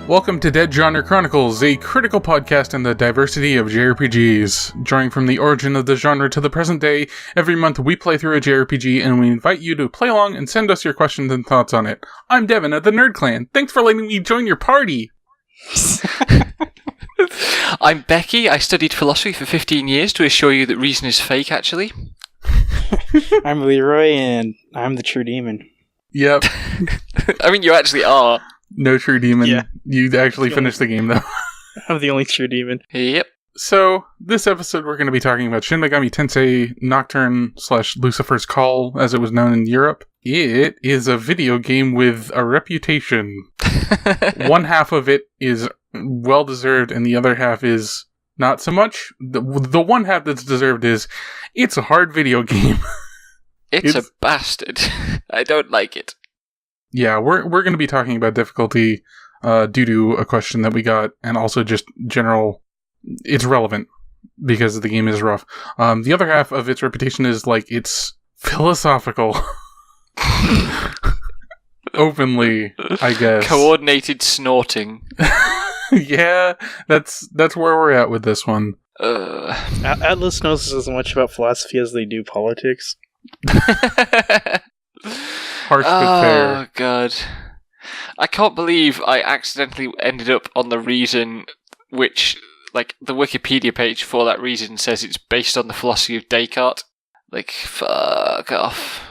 Welcome to Dead Genre Chronicles, a critical podcast on the diversity of JRPGs. Drawing from the origin of the genre to the present day, every month we play through a JRPG and we invite you to play along and send us your questions and thoughts on it. I'm Devin of the Nerd Clan. Thanks for letting me join your party! I'm Becky. I studied philosophy for 15 years to assure you that reason is fake, actually. I'm Leroy, and I'm the true demon. Yep. I mean, you actually are. No true demon. Yeah. You actually finished the game, though. I'm the only true demon. Yep. So, this episode we're going to be talking about Shin Megami Tensei Nocturne / Lucifer's Call, as it was known in Europe. It is a video game with a reputation. One half of it is well-deserved, and the other half is not so much. The one half that's deserved is, it's a hard video game. It's a bastard. I don't like it. Yeah, we're going to be talking about difficulty due to a question that we got, and also just general. It's relevant because the game is rough. The other half of its reputation is it's philosophical, openly, I guess. Coordinated snorting. Yeah, that's where we're at with this one. Atlus knows as much about philosophy as they do politics. Harsh but fair. Oh, God. I can't believe I accidentally ended up on the reason which, the Wikipedia page for that reason says it's based on the philosophy of Descartes. Fuck off.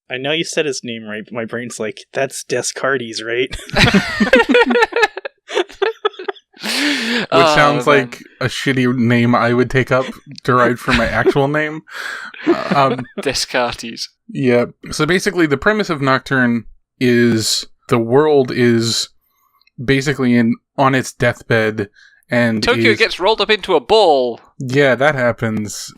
I know you said his name right, but my brain's like, that's Descartes, right? Which sounds like a shitty name I would take up, derived from my actual name. Descartes. Yeah. So basically, the premise of Nocturne is the world is basically on its deathbed, and Tokyo gets rolled up into a ball. Yeah, that happens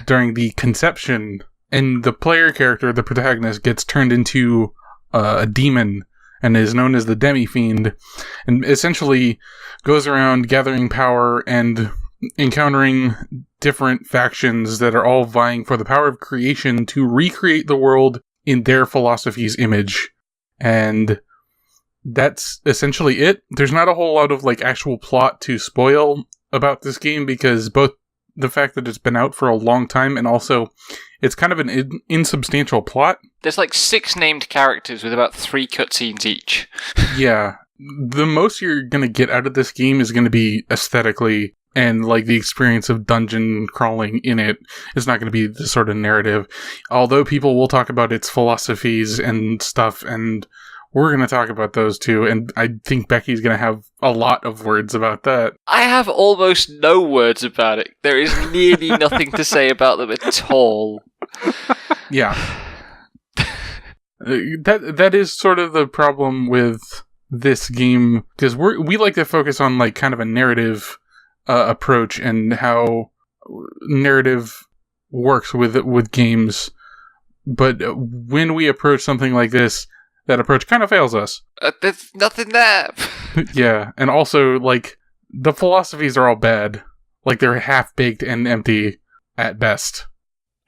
during the conception, and the player character, the protagonist, gets turned into a demon and is known as the Demi-Fiend, and essentially goes around gathering power and encountering different factions that are all vying for the power of creation to recreate the world in their philosophy's image. And that's essentially it. There's not a whole lot of actual plot to spoil about this game, because both the fact that it's been out for a long time and also it's kind of an insubstantial plot. There's 6 named characters with about 3 cutscenes each. Yeah. The most you're going to get out of this game is going to be aesthetically, and the experience of dungeon crawling in it is not going to be the sort of narrative. Although people will talk about its philosophies and stuff, and we're going to talk about those too, and I think Becky's going to have a lot of words about that. I have almost no words about it. There is nearly nothing to say about them at all. Yeah. That is sort of the problem with this game, because we like to focus on kind of a narrative approach and how narrative works with games. But when we approach something like this, that approach kind of fails us. There's nothing there. Yeah, and also the philosophies are all bad. They're half-baked and empty at best.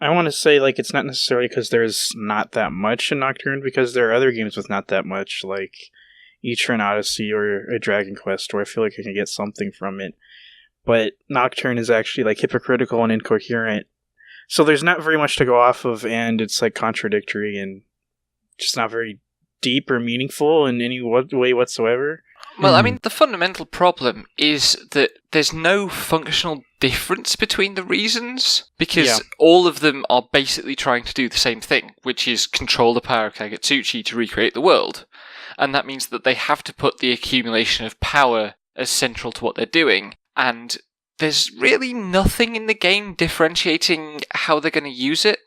I want to say it's not necessarily because there's not that much in Nocturne, because there are other games with not that much, like Etrian Odyssey or a Dragon Quest, where I feel like I can get something from it. But Nocturne is actually hypocritical and incoherent. So there's not very much to go off of, and it's contradictory and just not very deep or meaningful in any way whatsoever. Well, I mean, the fundamental problem is that there's no functional difference between the reasons, because all of them are basically trying to do the same thing, which is control the power of Kagetsuchi to recreate the world. And that means that they have to put the accumulation of power as central to what they're doing, and there's really nothing in the game differentiating how they're going to use it.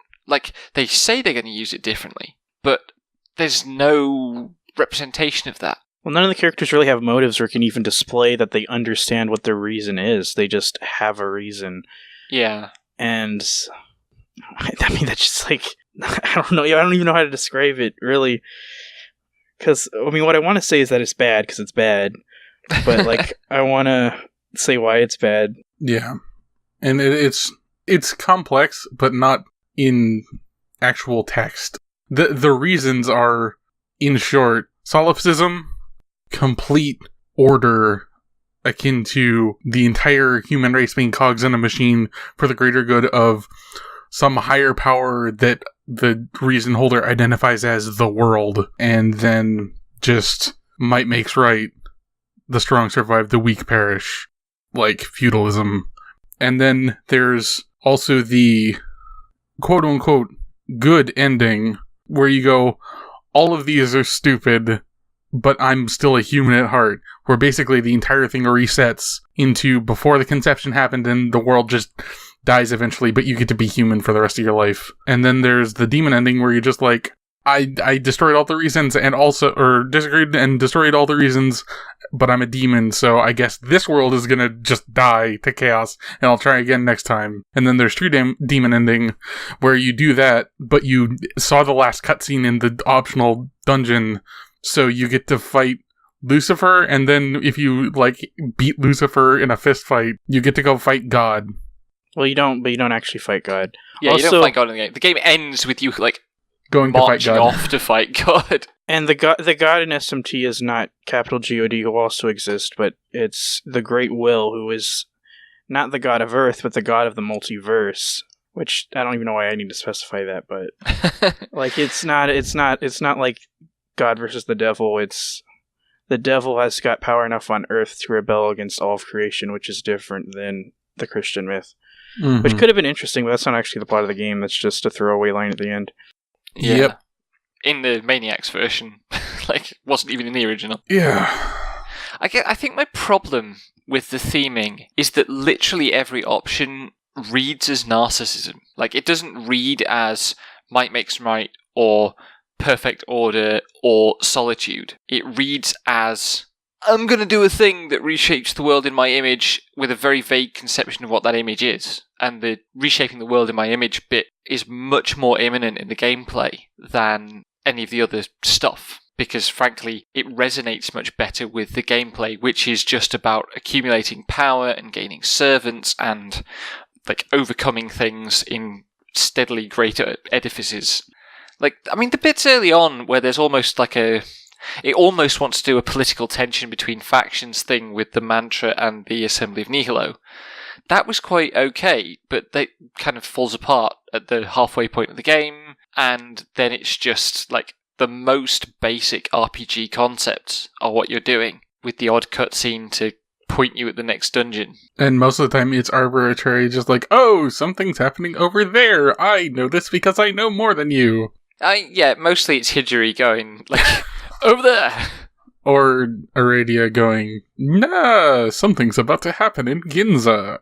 They say they're going to use it differently, but there's no representation of that. Well, none of the characters really have motives or can even display that they understand what their reason is. They just have a reason. Yeah. And I mean, that's just I don't know. I don't even know how to describe it, really. Because, I mean, what I want to say is that it's bad, because it's bad. But, like, I want to say why it's bad. Yeah. And it's complex, but not in actual text. The reasons are, in short, solipsism, complete order akin to the entire human race being cogs in a machine for the greater good of some higher power that the reason holder identifies as the world, and then just might makes right. The strong survive, the weak perish, like feudalism. And then there's also the quote-unquote good ending, where you go, all of these are stupid, but I'm still a human at heart, where basically the entire thing resets into before the conception happened and the world just dies eventually, but you get to be human for the rest of your life. And then there's the demon ending, where you're just like, I destroyed all the reasons and also, or disagreed and destroyed all the reasons, but I'm a demon, so I guess this world is gonna just die to chaos, and I'll try again next time. And then there's true demon ending, where you do that, but you saw the last cutscene in the optional dungeon, so you get to fight Lucifer, and then if you, like, beat Lucifer in a fist fight, you get to go fight God. Well, you don't actually fight God. Yeah, also, you don't fight God in the game. The game ends with you, like, going to fight God. off to fight God. And the god in SMT is not capital God, who also exists, but it's the Great Will, who is not the god of Earth, but the god of the multiverse. Which I don't even know why I need to specify that, but like it's not like God versus the devil. It's the devil has got power enough on Earth to rebel against all of creation, which is different than the Christian myth. Mm-hmm. Which could have been interesting, but that's not actually the plot of the game. That's just a throwaway line at the end. Yeah. Yep. In the Maniacs version, like, wasn't even in the original. Yeah. I think my problem with the theming is that literally every option reads as narcissism. Like, it doesn't read as might makes right, or perfect order, or solitude. It reads as, I'm going to do a thing that reshapes the world in my image with a very vague conception of what that image is. And the reshaping the world in my image bit is much more imminent in the gameplay than any of the other stuff. Because, frankly, it resonates much better with the gameplay, which is just about accumulating power and gaining servants and, like, overcoming things in steadily greater edifices. Like, I mean, the bits early on where there's almost like it almost wants to do a political tension between factions thing with the Mantra and the Assembly of Nihilo. That was quite okay, but that kind of falls apart at the halfway point of the game, and then it's just, like, the most basic RPG concepts are what you're doing, with the odd cutscene to point you at the next dungeon. And most of the time it's arbitrary, just like, oh, something's happening over there. I know this because I know more than you. Yeah, mostly it's Hijiri going, like, over there. Or Aradia going, nah, something's about to happen in Ginza.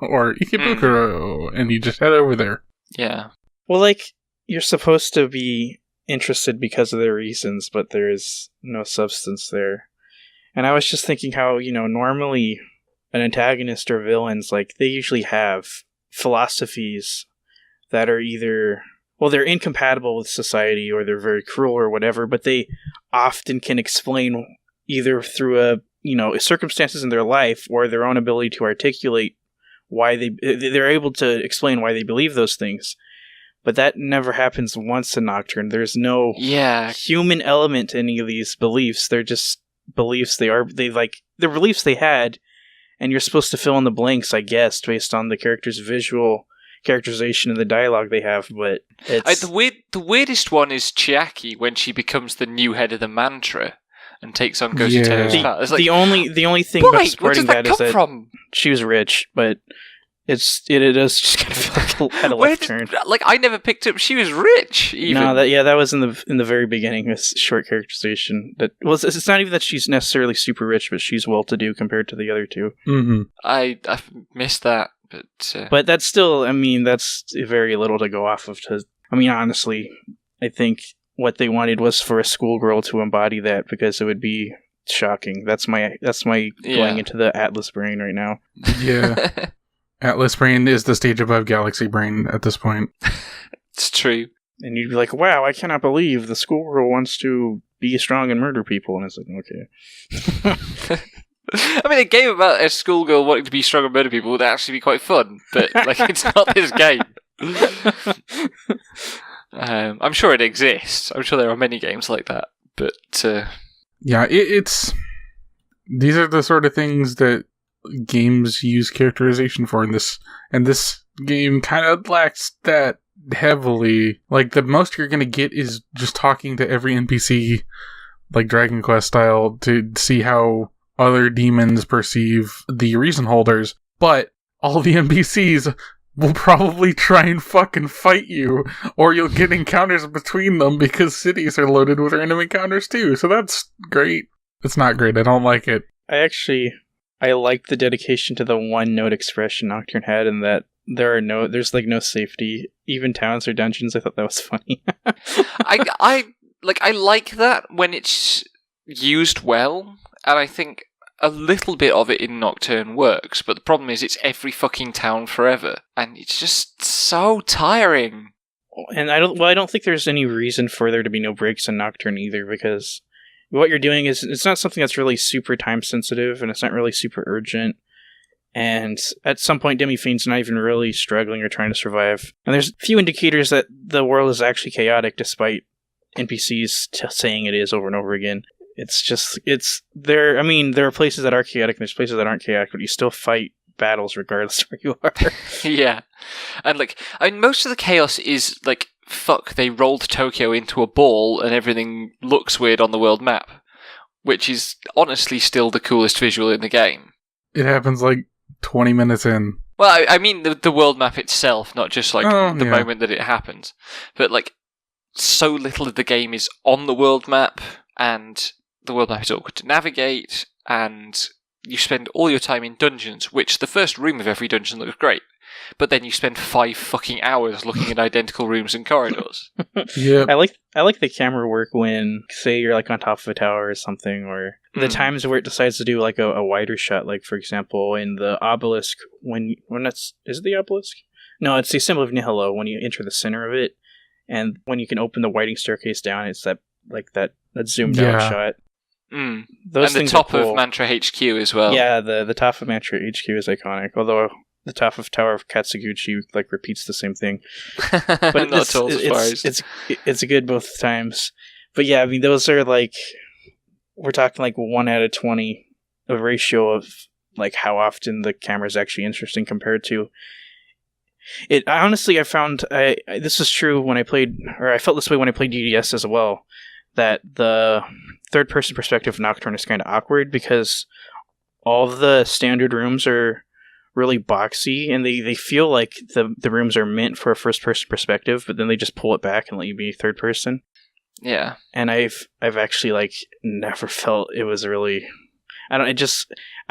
Or Ikebukuro. And you just head over there. Yeah. Well, like, you're supposed to be interested because of their reasons, but there is no substance there. And I was just thinking how, normally an antagonist or villains, like, they usually have philosophies that are either, well, they're incompatible with society or they're very cruel or whatever, but they often can explain either through circumstances in their life or their own ability to articulate why they're able to explain why they believe those things. But that never happens once in Nocturne. There's no human element to any of these beliefs. They're just beliefs. They're beliefs they had, and you're supposed to fill in the blanks, I guess, based on the character's visual characterization and the dialogue they have. But it's the weirdest one is Chiaki when she becomes the new head of the Mantra and takes on Ghost Teo's power. It's like, the only thing about supporting that is that she was rich, but it does just kind of feel like a left turn. Like, I never picked up she was rich, even. No, that was in the very beginning, this short characterization. It's not even that she's necessarily super rich, but she's well-to-do compared to the other two. Mm-hmm. I missed that, but that's still, I mean, that's very little to go off of. Honestly, I think what they wanted was for a schoolgirl to embody that, because it would be shocking. That's my going into the Atlus brain right now. Yeah. Atlus Brain is the stage above Galaxy Brain at this point. It's true. And you'd be like, wow, I cannot believe the schoolgirl wants to be strong and murder people. And it's like, okay. I mean, a game about a schoolgirl wanting to be strong and murder people would actually be quite fun, but like, it's not this game. I'm sure it exists. I'm sure there are many games like that, but yeah, it's these are the sort of things that games use characterization for in this, and this game kind of lacks that heavily. Like, the most you're gonna get is just talking to every NPC, like Dragon Quest style, to see how other demons perceive the reason holders, but all the NPCs will probably try and fucking fight you, or you'll get encounters between them because cities are loaded with random encounters too, so that's great. It's not great, I don't like it. I like the dedication to the one-note expression Nocturne had, and that there's like no safety, even towns or dungeons. I thought that was funny. I like that when it's used well, and I think a little bit of it in Nocturne works, but the problem is it's every fucking town forever, and it's just so tiring. And I don't think there's any reason for there to be no breaks in Nocturne either, because what you're doing is, it's not something that's really super time sensitive, and it's not really super urgent. And at some point, Demi Fiend's not even really struggling or trying to survive. And there's few indicators that the world is actually chaotic, despite NPCs saying it is over and over again. There are places that are chaotic and there's places that aren't chaotic, but you still fight battles regardless of where you are. Yeah. And most of the chaos is fuck, they rolled Tokyo into a ball and everything looks weird on the world map, which is honestly still the coolest visual in the game. It happens 20 minutes in. Well, I mean the world map itself, not just moment that it happens. But so little of the game is on the world map, and the world map is awkward to navigate, and you spend all your time in dungeons, which the first room of every dungeon looks great, but then you spend 5 fucking hours looking at identical rooms and corridors. Yeah, I like the camera work when, say, you're on top of a tower or something, or the times where it decides to do a wider shot. For example, in the obelisk, when is it the obelisk? No, it's the symbol of Nihilo when you enter the center of it, and when you can open the winding staircase down, it's that zoomed out shot. Mm. Those and the top of Mantra HQ as well. Yeah, the top of Mantra HQ is iconic, although the top of Tower of Katsuguchi repeats the same thing. But not at all surprised. It's good both times. But yeah, I mean, those are we're talking 1 out of 20, a ratio of how often the camera is actually interesting compared to it. Honestly, I found this is true when I played, or I felt this way when I played DDS as well, that the third-person perspective of Nocturne is kind of awkward because all of the standard rooms are really boxy, and they feel like the rooms are meant for a first-person perspective, but then they just pull it back and let you be third-person. Yeah. And I've actually never felt it was really... I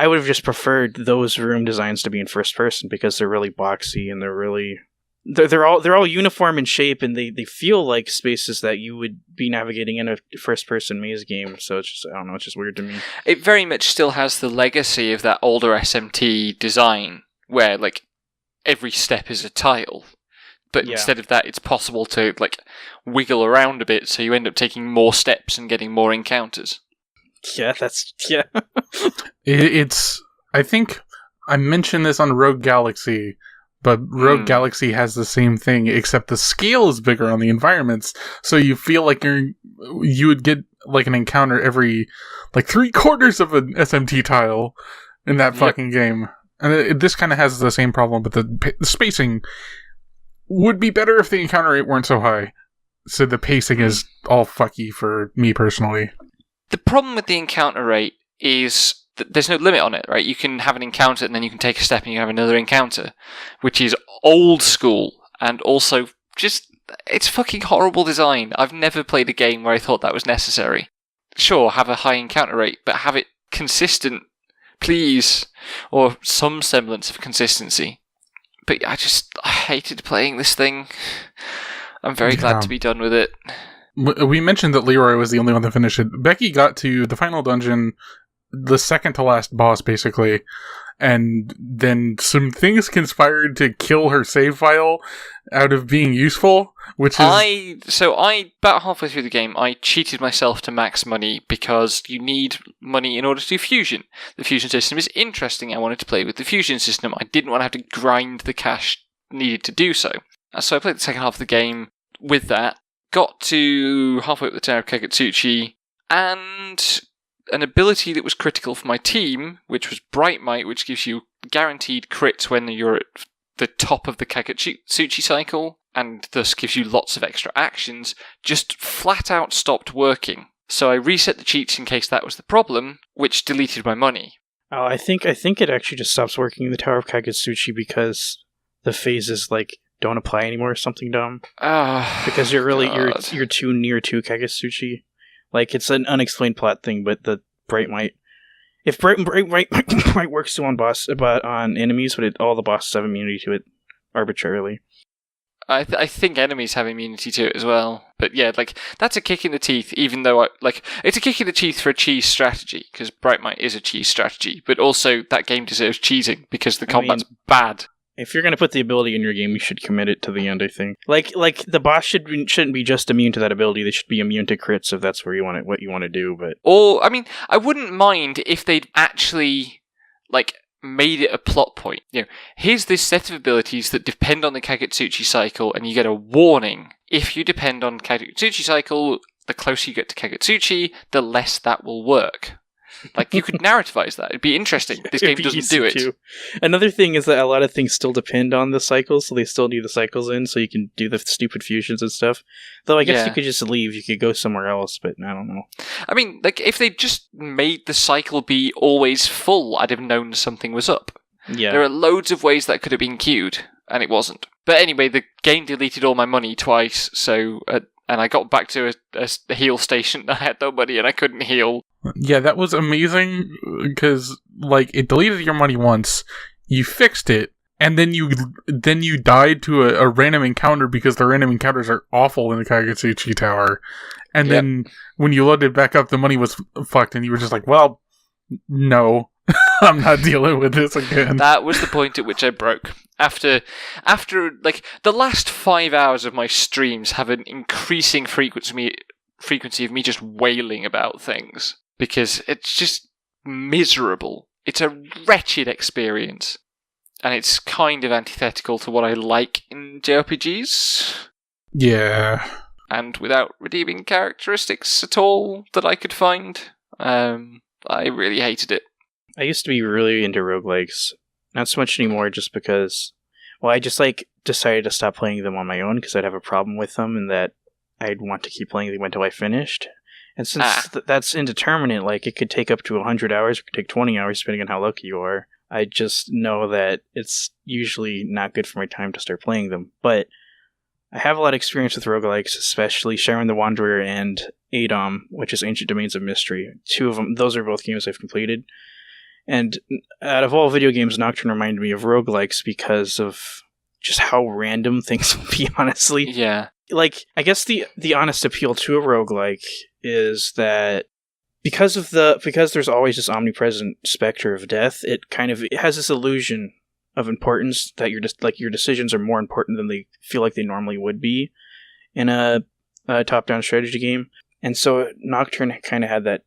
would have just preferred those room designs to be in first-person because they're really boxy and they're really... They're all uniform in shape, and they feel like spaces that you would be navigating in a first-person maze game. So it's just, I don't know, it's just weird to me. It very much still has the legacy of that older SMT design, where every step is a tile, but instead of that, it's possible to wiggle around a bit, so you end up taking more steps and getting more encounters. Yeah, it's. I think I mentioned this on Rogue Galaxy. But Rogue Galaxy has the same thing, except the scale is bigger on the environments, so you feel like you would get an encounter every 3/4 of an SMT tile in that fucking game. And this kind of has the same problem, but the spacing would be better if the encounter rate weren't so high. So the pacing is all fucky for me personally. The problem with the encounter rate is there's no limit on it, right? You can have an encounter and then you can take a step and you have another encounter, which is old school and also just, it's fucking horrible design. I've never played a game where I thought that was necessary. Sure, have a high encounter rate, but have it consistent, please, or some semblance of consistency. But I hated playing this thing. I'm very glad to be done with it. We mentioned that Leroy was the only one to finish it. Becky got to the final dungeon the second to last boss, basically. And then some things conspired to kill her save file out of being useful, which is... I about halfway through the game, I cheated myself to max money because you need money in order to do fusion. The fusion system is interesting. I wanted to play with the fusion system. I didn't want to have to grind the cash needed to do so. So I played the second half of the game with that, got to halfway up the Tower of Kagutsuchi, and an ability that was critical for my team, which was Bright Might, which gives you guaranteed crits when you're at the top of the Kagutsuchi cycle, and thus gives you lots of extra actions, just flat out stopped working. So I reset the cheats in case that was the problem, which deleted my money. Oh, I think it actually just stops working in the Tower of Kagutsuchi because the phases don't apply anymore or something dumb. Because you're too near to Kagutsuchi. It's an unexplained plot thing, but the Bright Might... If Bright Might works too on enemies, but all the bosses have immunity to it arbitrarily. I think enemies have immunity to it as well. But yeah, that's a kick in the teeth, even though it's a kick in the teeth for a cheese strategy, because Bright Might is a cheese strategy, but also that game deserves cheesing, because the combat's bad. If you're going to put the ability in your game, you should commit it to the end, I think. The boss shouldn't be just immune to that ability. They should be immune to crits if that's what you want to do, but... Or, I wouldn't mind if they'd actually, made it a plot point. Here's this set of abilities that depend on the Kagutsuchi cycle, and you get a warning. If you depend on Kagutsuchi cycle, the closer you get to Kagutsuchi, the less that will work. You could narrativize that. It'd be interesting. This game doesn't do it. Too. Another thing is that a lot of things still depend on the cycles, so they still do the cycles in, so you can do the stupid fusions and stuff. Though I guess you could just leave. You could go somewhere else, but I don't know. If they just made the cycle be always full, I'd have known something was up. Yeah. There are loads of ways that could have been queued, and it wasn't. But anyway, the game deleted all my money twice, so... and I got back to a heal station. I had no money and I couldn't heal. Yeah, that was amazing, because, it deleted your money once, you fixed it, and then you died to a random encounter, because the random encounters are awful in the Kagutsuchi Tower. And then, when you loaded back up, the money was fucked, and you were just well, no. I'm not dealing with this again. That was the point at which I broke. After the last 5 hours of my streams have an increasing frequency of me just wailing about things, because it's just miserable. It's a wretched experience, and it's kind of antithetical to what I like in JRPGs. Yeah. And without redeeming characteristics at all that I could find, I really hated it. I used to be really into roguelikes. Not so much anymore, just because... Well, I just, decided to stop playing them on my own, because I'd have a problem with them, and that I'd want to keep playing them until I finished. And since that's indeterminate, it could take up to 100 hours, it could take 20 hours, depending on how lucky you are, I just know that it's usually not good for my time to start playing them. But I have a lot of experience with roguelikes, especially Sharon the Wanderer and Adom, which is Ancient Domains of Mystery. Two of them, those are both games I've completed. And out of all video games, Nocturne reminded me of roguelikes because of just how random things will be, honestly. Yeah. I guess the honest appeal to a roguelike is that because there's always this omnipresent specter of death, it has this illusion of importance that your decisions are more important than they feel like they normally would be in a top-down strategy game. And so Nocturne kind of had that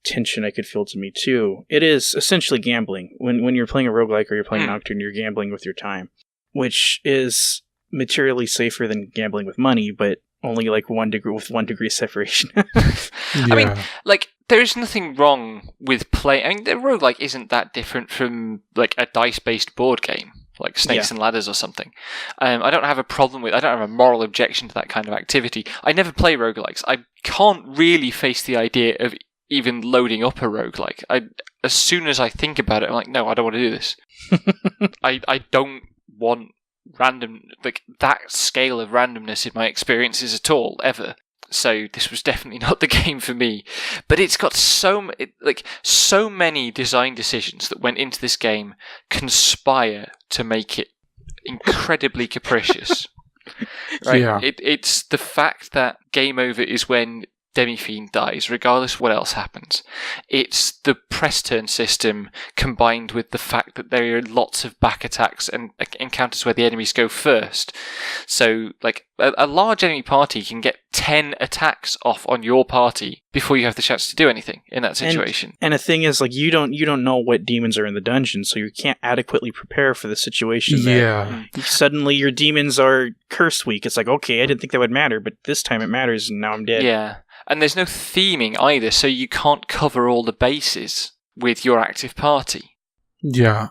tension I could feel to me too. It is essentially gambling. When you're playing a roguelike or you're playing Nocturne, you're gambling with your time, which is materially safer than gambling with money, but only 1 degree separation. Yeah. There's nothing wrong with playing. The roguelike isn't that different from a dice-based board game, like Snakes and Ladders or something. I don't have a moral objection to that kind of activity. I never play roguelikes. I can't really face the idea of even loading up a roguelike. As soon as I think about it, I'm like, no, I don't want to do this. I don't want random, that scale of randomness in my experiences at all, ever. So this was definitely not the game for me. But it's got so many design decisions that went into this game conspire to make it incredibly capricious. Right? Yeah. It's the fact that game over is when Demi-Fiend dies, regardless what else happens. It's the press turn system combined with the fact that there are lots of back attacks and encounters where the enemies go first. So, like, a large enemy party can get 10 attacks off on your party before you have the chance to do anything in that situation. And the thing is, like, you don't know what demons are in the dungeon, so you can't adequately prepare for the situation. Yeah. Suddenly your demons are curse weak. It's like, okay, I didn't think that would matter, but this time it matters, and now I'm dead. Yeah. And there's no theming either, so you can't cover all the bases with your active party. Yeah,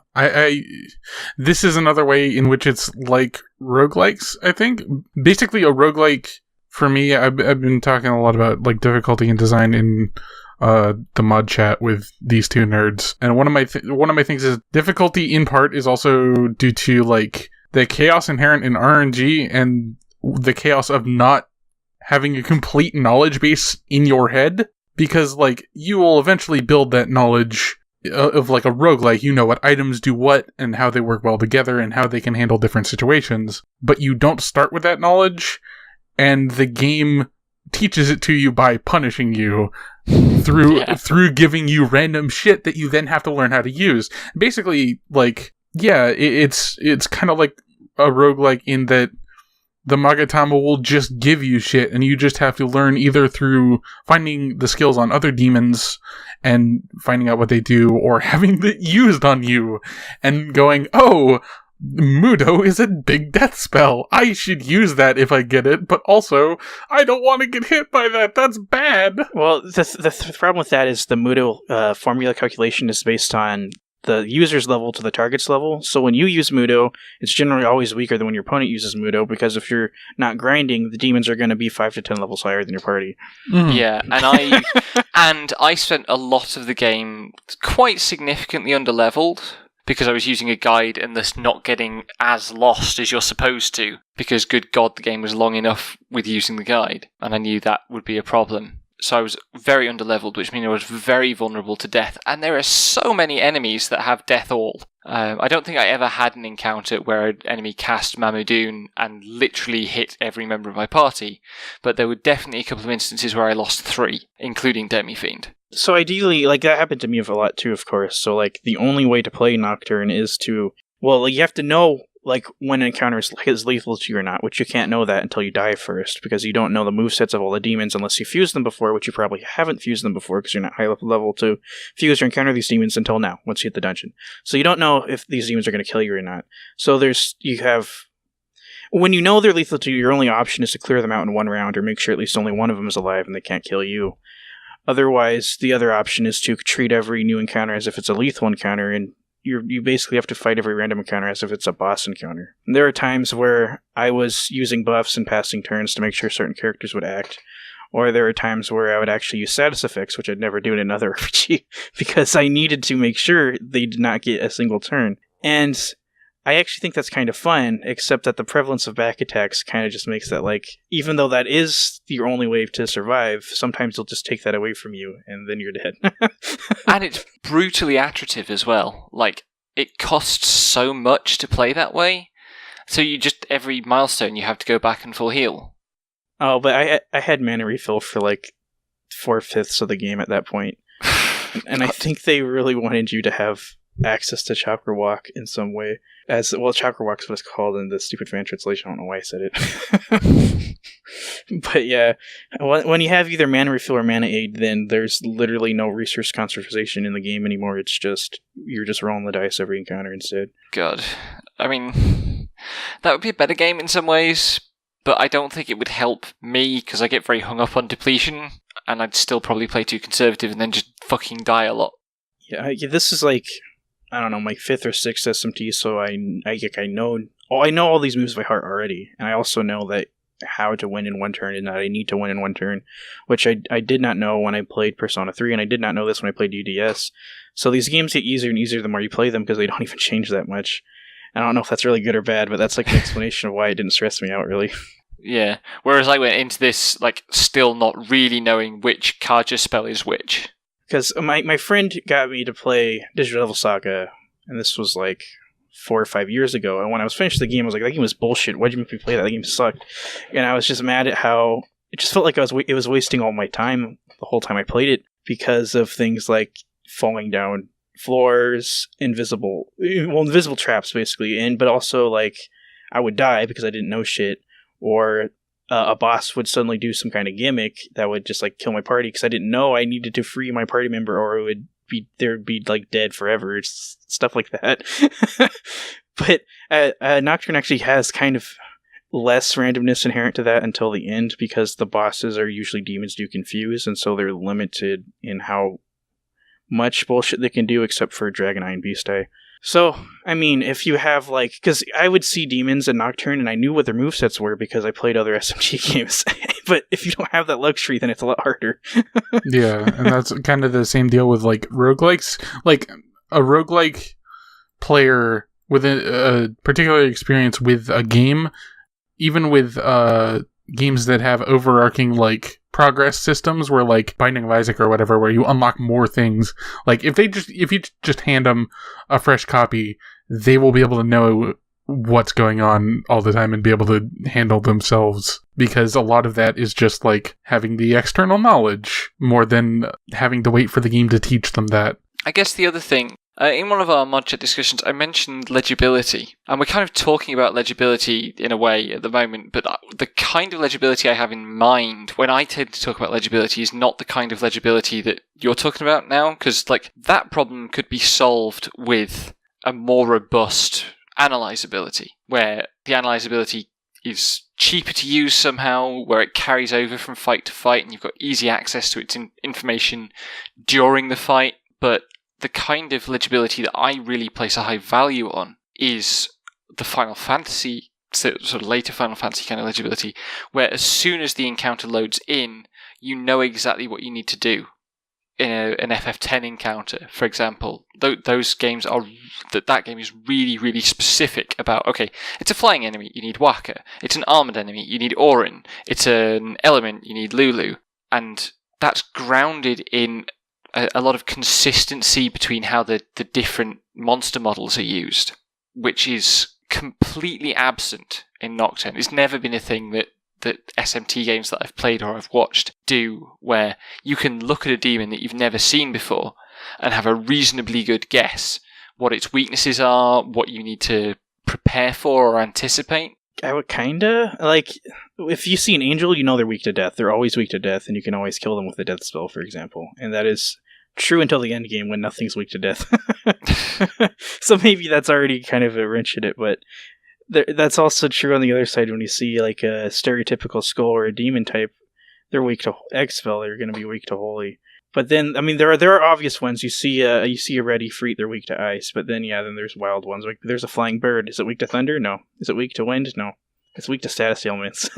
this is another way in which it's like roguelikes, I think. Basically, a roguelike, for me, I've been talking a lot about like difficulty and design in the mod chat with these two nerds. And one of my things is difficulty in part is also due to like the chaos inherent in RNG and the chaos of not having a complete knowledge base in your head, because like you will eventually build that knowledge of like a roguelike. You know what items do what and how they work well together and how they can handle different situations, but you don't start with that knowledge, and the game teaches it to you by punishing you through giving you random shit that you then have to learn how to use. Basically, like, yeah, it's kind of like a roguelike in that the Magatama will just give you shit, and you just have to learn either through finding the skills on other demons and finding out what they do, or having it used on you and going, oh, Mudo is a big death spell. I should use that if I get it, but also, I don't want to get hit by that. That's bad. Well, the problem with that is the Mudo formula calculation is based on the user's level to the target's level. So when you use Mudo, it's generally always weaker than when your opponent uses Mudo, because if you're not grinding, the demons are going to be 5 to 10 levels higher than your party. Mm. Yeah, and I spent a lot of the game quite significantly underleveled because I was using a guide and thus not getting as lost as you're supposed to, because good God, the game was long enough with using the guide, and I knew that would be a problem. So I was very underleveled, which means I was very vulnerable to death. And there are so many enemies that have death all. I don't think I ever had an encounter where an enemy cast Mamudoon and literally hit every member of my party. But there were definitely a couple of instances where I lost 3, including Demi-Fiend. So ideally, like, that happened to me a lot too, of course. So, like, the only way to play Nocturne is to... Well, like, you have to know, like, when an encounter is lethal to you or not, which you can't know that until you die first, because you don't know the movesets of all the demons unless you fuse them before, which you probably haven't fused them before because you're not high level to fuse or encounter these demons until now, once you hit the dungeon. So you don't know if these demons are going to kill you or not. So when you know they're lethal to you, your only option is to clear them out in one round, or make sure at least only one of them is alive and they can't kill you. Otherwise, the other option is to treat every new encounter as if it's a lethal encounter, and you basically have to fight every random encounter as if it's a boss encounter. And there are times where I was using buffs and passing turns to make sure certain characters would act, or there are times where I would actually use status effects, which I'd never do in another RPG, because I needed to make sure they did not get a single turn. And I actually think that's kind of fun, except that the prevalence of back attacks kind of just makes that, like, even though that is your only way to survive, sometimes they'll just take that away from you, and then you're dead. And it's brutally attritive as well. Like, it costs so much to play that way, so you just, every milestone, you have to go back and full heal. Oh, but I had mana refill for, like, 4/5 of the game at that point. And I think they really wanted you to have access to Chakra Walk in some way. Chakra Walk's what it's called in the stupid fan translation. I don't know why I said it. But yeah, when you have either mana refill or mana aid, then there's literally no resource conservation in the game anymore. It's just, you're just rolling the dice every encounter instead. God. I mean, that would be a better game in some ways, but I don't think it would help me, because I get very hung up on depletion, and I'd still probably play too conservative and then just fucking die a lot. Yeah, this is like, I don't know, my 5th or 6th SMT, so I know all these moves by heart already, and I also know that how to win in one turn and that I need to win in one turn, which I did not know when I played Persona 3, and I did not know this when I played UDS. So these games get easier and easier the more you play them, because they don't even change that much. I don't know if that's really good or bad, but that's like an explanation of why it didn't stress me out, really. Yeah, whereas I went into this, like, still not really knowing which Kaja spell is which. Because my friend got me to play Digital Devil Saga, and this was like 4 or 5 years ago, and when I was finished the game, I was like, that game was bullshit, why'd you make me play that? That game sucked. And I was just mad at how it just felt like it was wasting all my time the whole time I played it because of things like falling down floors, invisible traps basically, but also like I would die because I didn't know shit, or a boss would suddenly do some kind of gimmick that would just like kill my party because I didn't know I needed to free my party member, or they'd be like dead forever. It's stuff like that. But Nocturne actually has kind of less randomness inherent to that until the end, because the bosses are usually demons you confuse, and so they're limited in how much bullshit they can do, except for Dragon Eye and Beast Eye. So, I mean, if you have, like... Because I would see demons in Nocturne, and I knew what their movesets were because I played other SMG games. But if you don't have that luxury, then it's a lot harder. Yeah, and that's kind of the same deal with, like, roguelikes. Like, a roguelike player with a particular experience with a game, even with games that have overarching, like, progress systems where, like, Binding of Isaac or whatever, where you unlock more things, like, if you just hand them a fresh copy, they will be able to know what's going on all the time and be able to handle themselves, because a lot of that is just, like, having the external knowledge more than having to wait for the game to teach them that. I guess the other thing, in one of our mod chat discussions, I mentioned legibility, and we're kind of talking about legibility in a way at the moment, but the kind of legibility I have in mind when I tend to talk about legibility is not the kind of legibility that you're talking about now, because, like, that problem could be solved with a more robust analyzability, where the analyzability is cheaper to use somehow, where it carries over from fight to fight, and you've got easy access to its information during the fight. But the kind of legibility that I really place a high value on is the Final Fantasy, sort of later Final Fantasy kind of legibility, where as soon as the encounter loads in, you know exactly what you need to do. In an FF10 encounter, for example, those games are... That game is really, really specific about, okay, it's a flying enemy, you need Waka. It's an armored enemy, you need Orin. It's an element, you need Lulu. And that's grounded in a lot of consistency between how the different monster models are used, which is completely absent in Nocturne. It's never been a thing that SMT games that I've played or I've watched do, where you can look at a demon that you've never seen before and have a reasonably good guess what its weaknesses are, what you need to prepare for or anticipate. I would kinda, like, if you see an angel, you know they're weak to death. They're always weak to death, and you can always kill them with a death spell, for example. And that is true until the end game when nothing's weak to death. So maybe that's already kind of a wrench in it, but that's also true on the other side. When you see, like, a stereotypical skull or a demon type, they're weak to X-Spell, they're going to be weak to Holy. But then, I mean, there are obvious ones. You see a Red Ifrit, they're weak to Ice. But then, then there's wild ones. Like, there's a Flying Bird. Is it weak to Thunder? No. Is it weak to Wind? No. It's weak to status ailments.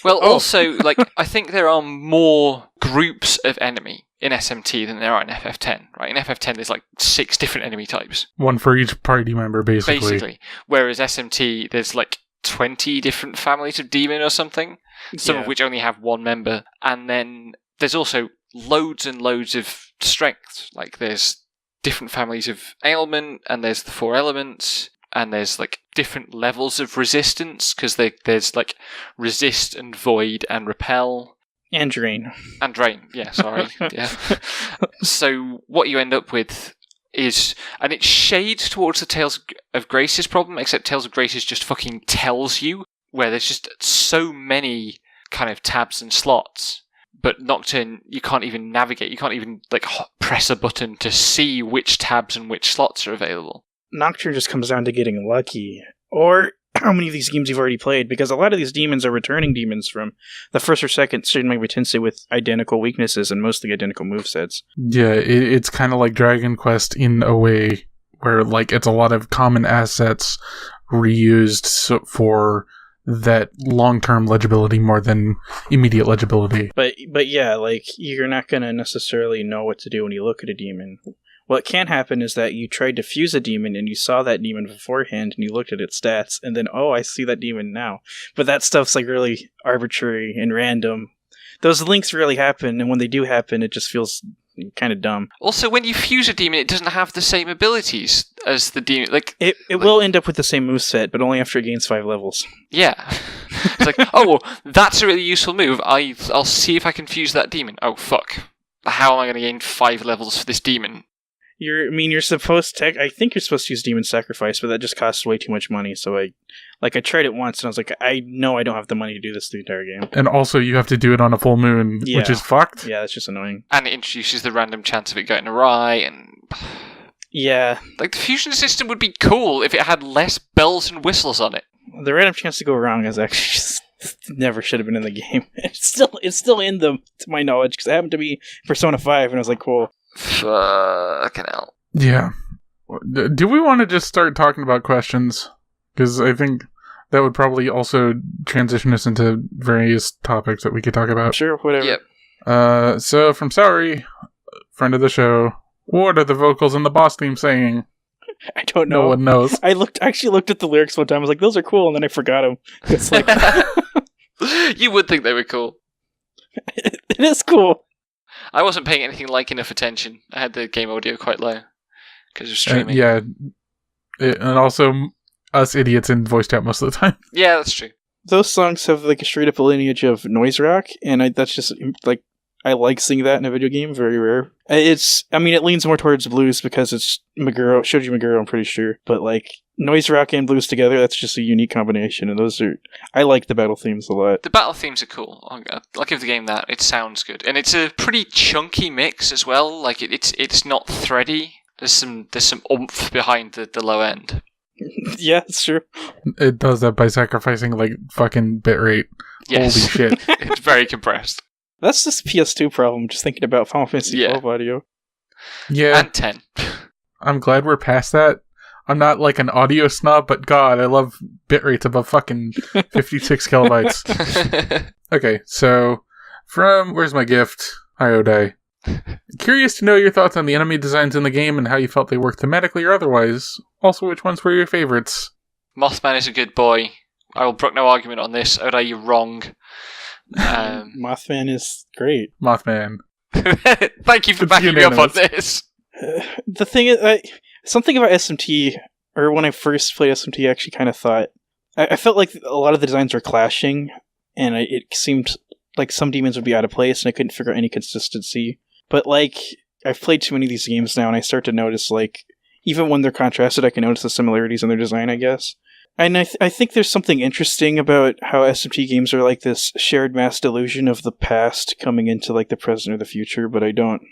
Well, also, like, I think there are more groups of enemy in SMT than there are in FF10, right? In FF10, there's like 6 different enemy types. One for each party member, basically. Whereas SMT, there's like 20 different families of demon or something, some of which only have one member. And then there's also loads and loads of strengths. Like, there's different families of ailment, and there's the 4 elements, and there's like different levels of resistance, because there's like resist and void and repel. And drain. And drain, yeah, sorry. Yeah. So what you end up with is, and it shades towards the Tales of Graces problem, except Tales of Graces just fucking tells you, where there's just so many kind of tabs and slots. But Nocturne, you can't even navigate, you can't even like press a button to see which tabs and which slots are available. Nocturne just comes down to getting lucky, or how many of these games you've already played, because a lot of these demons are returning demons from the first or second Shin Megami Tensei with identical weaknesses and mostly identical movesets. Yeah, it's kind of like Dragon Quest in a way, where like it's a lot of common assets reused for that long-term legibility more than immediate legibility. But yeah, like, you're not going to necessarily know what to do when you look at a demon. What can happen is that you tried to fuse a demon and you saw that demon beforehand and you looked at its stats and then, oh, I see that demon now. But that stuff's like really arbitrary and random. Those links really happen, and when they do happen, it just feels kind of dumb. Also, when you fuse a demon, it doesn't have the same abilities as the demon. It will end up with the same moveset, but only after it gains 5 levels. Yeah. It's like, oh, well, that's a really useful move. I'll see if I can fuse that demon. Oh, fuck. How am I going to gain 5 levels for this demon? You're supposed to... I think you're supposed to use Demon Sacrifice, but that just costs way too much money, so I tried it once, and I was like, I know I don't have the money to do this the entire game. And also, you have to do it on a full moon, which is fucked. Yeah, that's just annoying. And it introduces the random chance of it going awry, and... Yeah. Like, the fusion system would be cool if it had less bells and whistles on it. The random chance to go wrong is actually just... never should have been in the game. It's still in them, to my knowledge, because it happened to be Persona 5, and I was like, cool. Fucking hell. Yeah. Do we want to just start talking about questions? Because I think that would probably also transition us into various topics that we could talk about. Sure, whatever. Yep. So from Saori, friend of the show, what are the vocals in the boss theme saying? I don't know. No one knows. I actually looked at the lyrics one time. I was like, those are cool, and then I forgot them. It's like... You would think they were cool. It is cool. I wasn't paying anything like enough attention. I had the game audio quite low because of streaming. Yeah. And also, us idiots in voice chat most of the time. Yeah, that's true. Those songs have like a straight up lineage of noise rock, and that's just like... I like seeing that in a video game, very rare. It leans more towards blues because it's Meguro, Shoji Meguro, I'm pretty sure. But like, noise rock and blues together, that's just a unique combination, and I like the battle themes a lot. The battle themes are cool. I'll give the game that. It sounds good. And it's a pretty chunky mix as well. Like, it's not thready. There's some oomph behind the low end. Yeah, it's true. It does that by sacrificing, like, fucking bitrate. Yes. Holy shit. It's very compressed. That's just a PS2 problem, just thinking about Final Fantasy XII audio. Yeah. And 10. I'm glad we're past that. I'm not like an audio snob, but God, I love bitrates above fucking 56 kilobytes. Okay, so from Where's My Gift? Hi, Odai. Curious to know your thoughts on the enemy designs in the game and how you felt they worked thematically or otherwise. Also, which ones were your favorites? Mothman is a good boy. I will brook no argument on this. Odai, you're wrong. Mothman is great. Mothman. Thank you for backing me up on this. The thing is, something about SMT, or when I first played SMT, I actually kind of thought... I felt like a lot of the designs were clashing, and it seemed like some demons would be out of place, and I couldn't figure out any consistency. But like, I've played too many of these games now, and I start to notice, like, even when they're contrasted, I can notice the similarities in their design, I guess. And I think there's something interesting about how SMT games are like this shared mass delusion of the past coming into like the present or the future, but I don't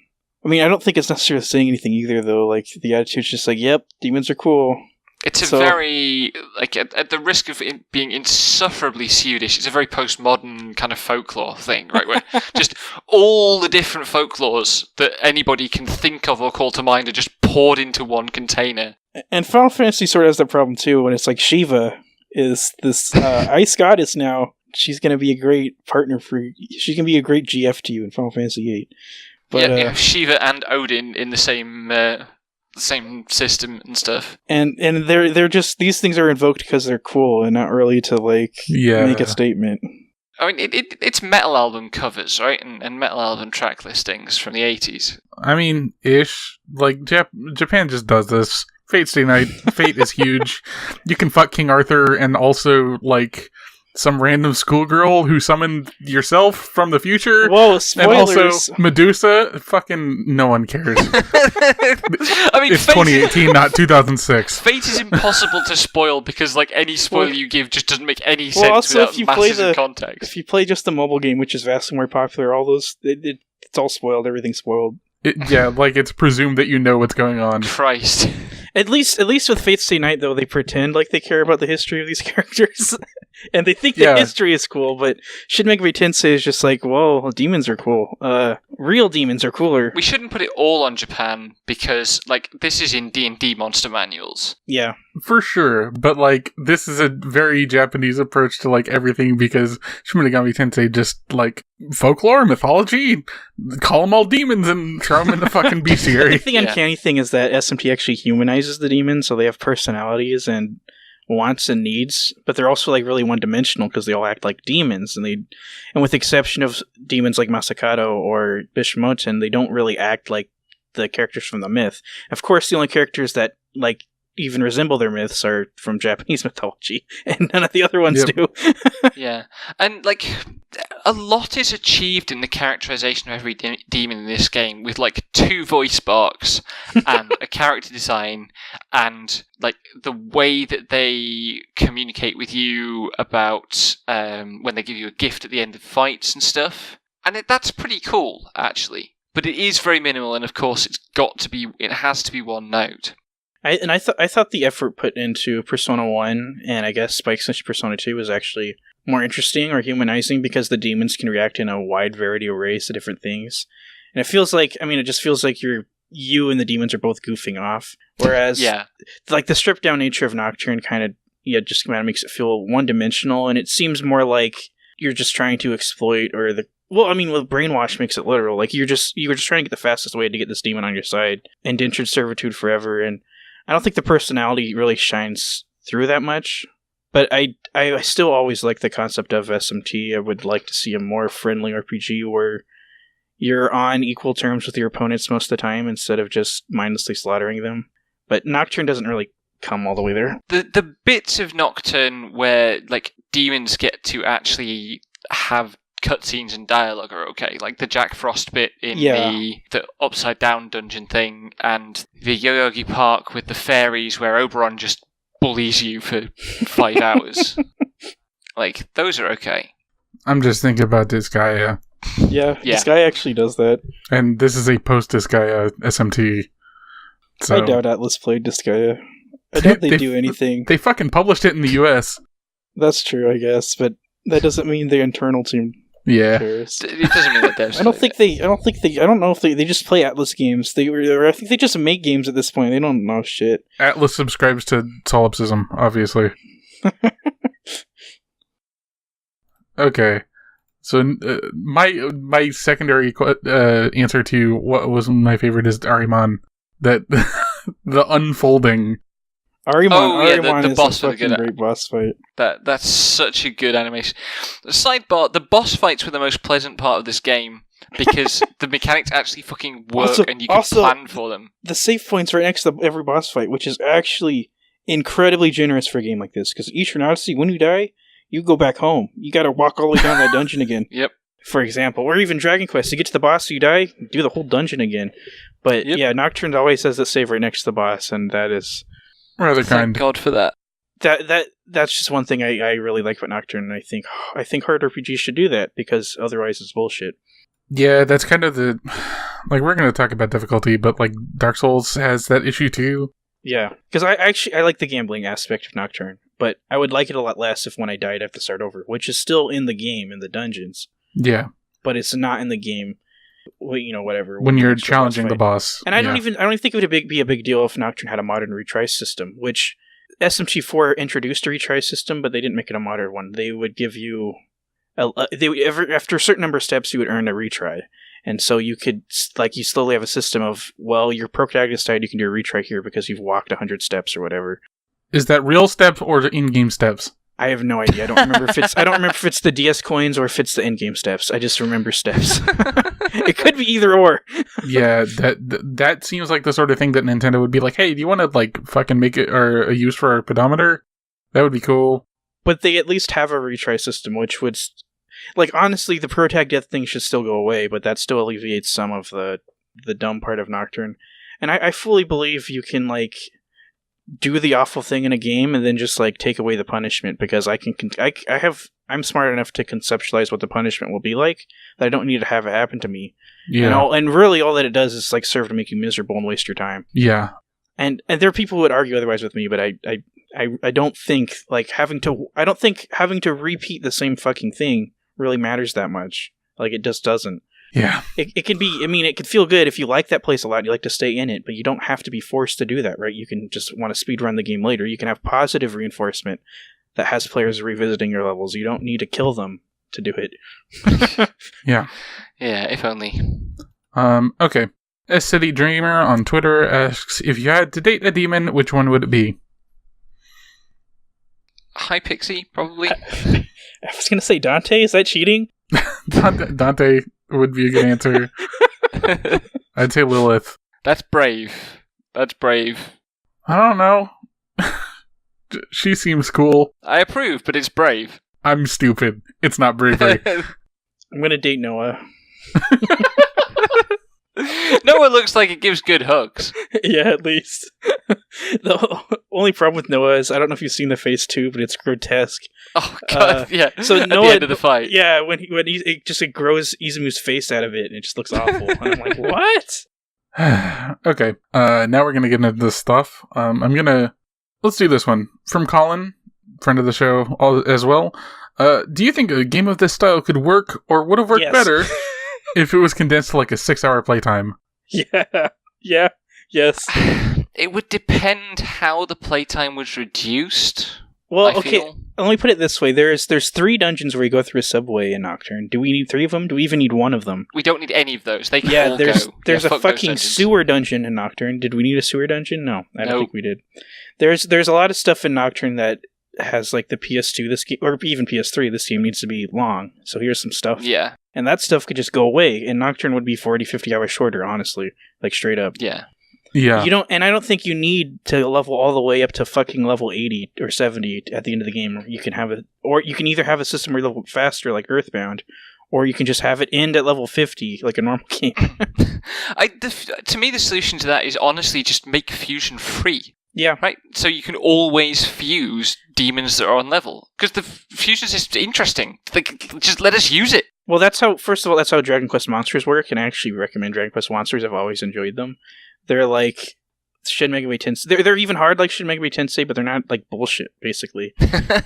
think it's necessarily saying anything either, though. Like, the attitude's just like, yep, demons are cool. It's very, like, at the risk of it being insufferably Swedish, it's a very postmodern kind of folklore thing, right? Where just all the different folklores that anybody can think of or call to mind are just poured into one container. And Final Fantasy sort of has that problem too, when it's like Shiva is this ice goddess now. She's going to be a great partner she can be a great GF to you in Final Fantasy VIII. But, yeah, Shiva and Odin in the same system and stuff. And they're just, these things are invoked because they're cool and not really to like make a statement. I mean, it's metal album covers, right? And metal album track listings from the 80s. I mean, ish. Like, Japan just does this. Fate Stay Night. Fate is huge. You can fuck King Arthur and also, like, some random schoolgirl who summoned yourself from the future. Whoa, spoilers. And also Medusa. Fucking no one cares. I mean, it's 2018, not 2006. Fate is impossible to spoil because, like, any spoiler you give just doesn't make any sense also, without if you masses play of context. If you play just the mobile game, which is vastly more popular, all those, it's all spoiled. Everything's spoiled. Yeah, like, it's presumed that you know what's going on. Christ. At least with Fate Stay Night, though, they pretend like they care about the history of these characters. And they think the history is cool, but Shin Megami Tensei is just like, whoa, demons are cool. Real demons are cooler. We shouldn't put it all on Japan, because, like, this is in D&D monster manuals. Yeah. For sure, but, like, this is a very Japanese approach to, like, everything, because Shin Megami Tensei just, like, folklore, mythology, call them all demons and throw them in the fucking bestiary. The uncanny thing is that SMT actually humanizes the demons, so they have personalities, and wants and needs, but they're also like really one-dimensional because they all act like demons, and with the exception of demons like Masakato or Bishamoten, they don't really act like the characters from the myth. Of course, the only characters that like even resemble their myths are from Japanese mythology, and none of the other ones do. Yeah, and like a lot is achieved in the characterization of every demon in this game, with like 2 voice box and a character design, and like the way that they communicate with you about when they give you a gift at the end of fights and stuff, and that's pretty cool actually. But it is very minimal, and of course it has to be one note. I thought the effort put into Persona 1 and I guess Spike's Persona 2 was actually more interesting or humanizing, because the demons can react in a wide variety of ways to different things. And it feels like, it just feels like you and the demons are both goofing off. Whereas, like the stripped down nature of Nocturne just kind of makes it feel one-dimensional, and it seems more like you're just trying to exploit brainwash makes it literal. Like you were just trying to get the fastest way to get this demon on your side, indentured servitude forever, and I don't think the personality really shines through that much, but I still always like the concept of SMT. I would like to see a more friendly RPG where you're on equal terms with your opponents most of the time instead of just mindlessly slaughtering them. But Nocturne doesn't really come all the way there. The bits of Nocturne where like demons get to actually have cutscenes and dialogue are okay, like the Jack Frost bit in the upside down dungeon thing, and the Yoyogi Park with the fairies where Oberon just bullies you for 5 hours. Like those are okay. I'm just thinking about Disgaea. Yeah, Disgaea actually does that. And this is a post Disgaea SMT. So. I doubt Atlus played Disgaea. I doubt they do anything. They fucking published it in the US. That's true, I guess, but that doesn't mean the internal team. Yeah, it doesn't mean that devs. I don't know if they just play Atlus games. I think they just make games at this point. They don't know shit. Atlus subscribes to solipsism, obviously. Okay, so my secondary answer to what was my favorite is Ariman. That the unfolding. Ariman the is boss a fucking great boss fight. That's such a good animation. Sidebar: the boss fights were the most pleasant part of this game because the mechanics actually fucking work, and you can plan for them. The save points right next to every boss fight, which is actually incredibly generous for a game like this. Because Eastern Odyssey, when you die, you go back home. You got to walk all the way down that dungeon again. Yep. For example, or even Dragon Quest, to get to the boss, you die, do the whole dungeon again. But yeah, Nocturne always has the save right next to the boss, and that is. Rather kind. Thank God for that. That's just one thing I really like about Nocturne, and I think hard RPGs should do that, because otherwise it's bullshit. Yeah, that's kind of the... Like, we're going to talk about difficulty, but, like, Dark Souls has that issue, too. Yeah, because I like the gambling aspect of Nocturne, but I would like it a lot less if when I died I have to start over, which is still in the game, in the dungeons. Yeah. But it's not in the game... whatever. When you're challenging the boss. And I don't even think it would be a big deal if Nocturne had a modern retry system, which SMT4 introduced a retry system, but they didn't make it a modern one. They would give you after a certain number of steps, you would earn a retry. And so you could, you slowly have a system of, well, your protagonist died, you can do a retry here because you've walked 100 steps or whatever. Is that real steps or in-game steps? I have no idea. I don't remember if it's the DS coins or if it's the in-game steps. I just remember steps. It could be either or. Yeah, that seems like the sort of thing that Nintendo would be like, hey, do you want to fucking make it or a use for our pedometer? That would be cool. But they at least have a retry system, which would honestly, the protag death thing should still go away, but that still alleviates some of the dumb part of Nocturne. And I fully believe you can do the awful thing in a game and then just take away the punishment, because I'm smart enough to conceptualize what the punishment will be like, that I don't need to have it happen to me. Yeah. And really all that it does is serve to make you miserable and waste your time. Yeah. And there are people who would argue otherwise with me, but I don't think having to repeat the same fucking thing really matters that much. It just doesn't. Yeah. It can be, it could feel good if you like that place a lot, you like to stay in it, but you don't have to be forced to do that, right? You can just want to speedrun the game later. You can have positive reinforcement that has players revisiting your levels. You don't need to kill them to do it. Yeah. Yeah, if only. Okay. S-City Dreamer on Twitter asks, if you had to date a demon, which one would it be? Hypixie, probably. I was gonna say Dante. Is that cheating? Dante would be a good answer. I'd say Lilith. That's brave. That's brave. I don't know. She seems cool. I approve, but it's brave. I'm stupid. It's not bravery. I'm gonna date Noah. Noah looks like it gives good hugs. Yeah, at least. The only problem with Noah is I don't know if you've seen the face too, but it's grotesque. Oh god, yeah. So at Noah, the end of the fight. Yeah, when it grows Izumi's face out of it, and it just looks awful. And I'm like, what? Okay, now we're gonna get into this stuff. Let's do this one from Colin, friend of the show as well. Do you think a game of this style could work, or would have worked better if it was condensed to like a 6-hour playtime? Yeah, yes. It would depend how the playtime was reduced. Well, okay, let me put it this way. There's 3 dungeons where you go through a subway in Nocturne. Do we need 3 of them? Do we even need 1 of them? We don't need any of those. They can all there's go. There's a fucking sewer dungeon in Nocturne. Did we need a sewer dungeon? No, I don't think we did. There's a lot of stuff in Nocturne that has like the PS2, this game, or even PS3, this game needs to be long. So here's some stuff. Yeah. And that stuff could just go away, and Nocturne would be 40, 50 hours shorter, honestly. Like, straight up. Yeah. Yeah. I don't think you need to level all the way up to fucking level 80 or 70 at the end of the game. You can have or you can either have a system where you level faster, like Earthbound, or you can just have it end at level 50, like a normal game. To me, the solution to that is honestly just make fusion free. Yeah. Right? So you can always fuse demons that are on level. Because the fusion system's interesting. Just let us use it. Well, first of all, that's how Dragon Quest Monsters work, and I actually recommend Dragon Quest Monsters. I've always enjoyed them. They're like Shin Megami Tensei. They're even hard like Shin Megami Tensei, but they're not like bullshit, basically.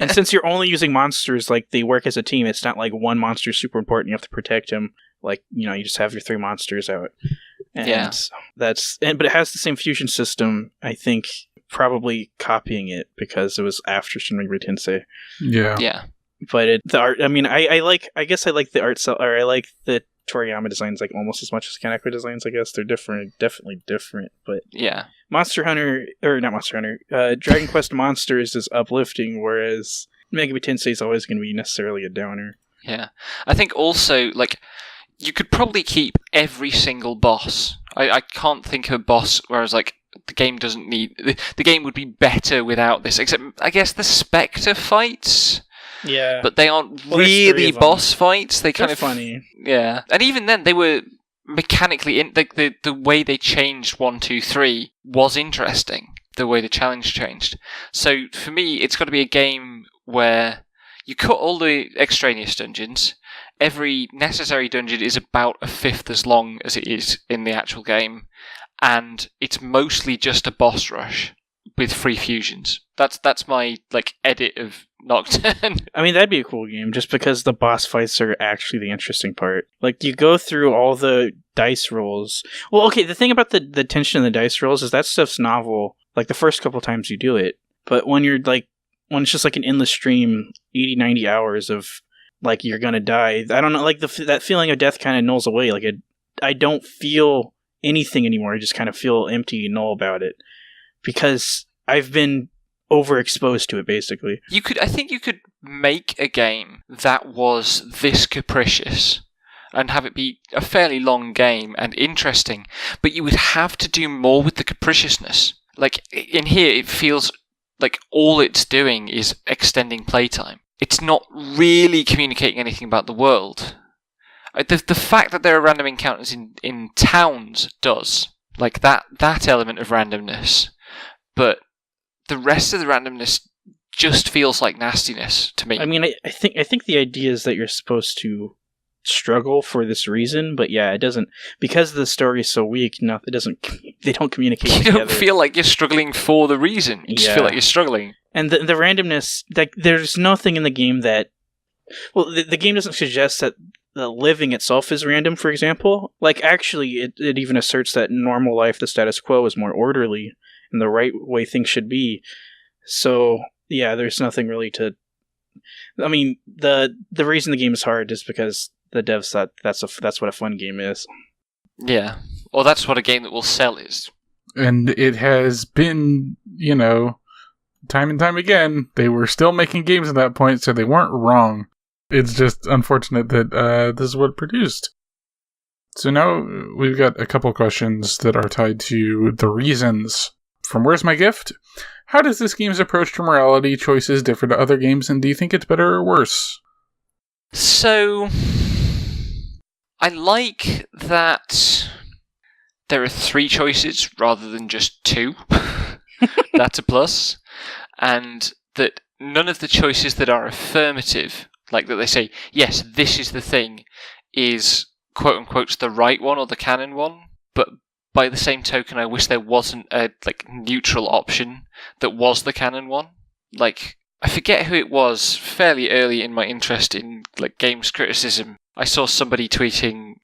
And since you're only using monsters, like, they work as a team, it's not like one monster is super important, you have to protect him. Like, you just have your 3 monsters out. And yeah. But it has the same fusion system, I think, probably copying it because it was after Shin Megami Tensei. Yeah. Yeah. But the art, I mean, I guess I like the art style, or I like the Toriyama designs like almost as much as Kaneko designs. I guess they're definitely different. But yeah, Dragon Quest Monsters is uplifting, whereas Megami Tensei is always going to be necessarily a downer. Yeah, I think also like you could probably keep every single boss. I can't think of a boss where I was like, the game doesn't need the game would be better without this. Except I guess the Spectre fights. Yeah, but they aren't really boss fights. They're kind of funny. Yeah, and even then, they were mechanically the way they changed 1, 2, 3 was interesting. The way the challenge changed. So for me, it's got to be a game where you cut all the extraneous dungeons. Every necessary dungeon is about 1/5 as long as it is in the actual game, and it's mostly just a boss rush with free fusions. That's my edit of Nocturne. I mean, that'd be a cool game, just because the boss fights are actually the interesting part. Like, you go through all the dice rolls. Well, okay, the thing about the tension in the dice rolls is that stuff's novel, like, the first couple times you do it. But when when it's just like an endless stream, 80, 90 hours of, like, you're gonna die, I don't know, like, that feeling of death kind of nulls away. Like, I don't feel anything anymore. I just kind of feel empty and null about it. Because I've been overexposed to it, basically. I think you could make a game that was this capricious and have it be a fairly long game and interesting, but you would have to do more with the capriciousness. Like, in here, it feels like all it's doing is extending playtime. It's not really communicating anything about the world. The fact that there are random encounters in towns does. Like, that element of randomness. But the rest of the randomness just feels like nastiness to me. I mean, I think the idea is that you're supposed to struggle for this reason, but yeah, it doesn't, because the story is so weak. They don't communicate. You together. don't feel like you're struggling for the reason. You just feel like you're struggling. And the randomness, like, there's nothing in the game that, well, the game doesn't suggest that the living itself is random. For example, like, actually, it even asserts that in normal life, the status quo is more orderly and the right way things should be. So yeah, there's nothing really to. I mean, the reason the game is hard is because the devs thought that's what a fun game is. Yeah, or that's what a game that will sell is. And it has been, time and time again, they were still making games at that point, so they weren't wrong. It's just unfortunate that this is what produced. So now we've got a couple questions that are tied to the reasons. From Where's My Gift? How does this game's approach to morality choices differ to other games, and do you think it's better or worse? So, I like that there are 3 choices rather than just 2. That's a plus. And that none of the choices that are affirmative, like that they say, yes, this is the thing, is quote-unquote the right one or the canon one, but by the same token, I wish there wasn't a neutral option that was the canon one. Like, I forget who it was, fairly early in my interest in games criticism, I saw somebody tweeting,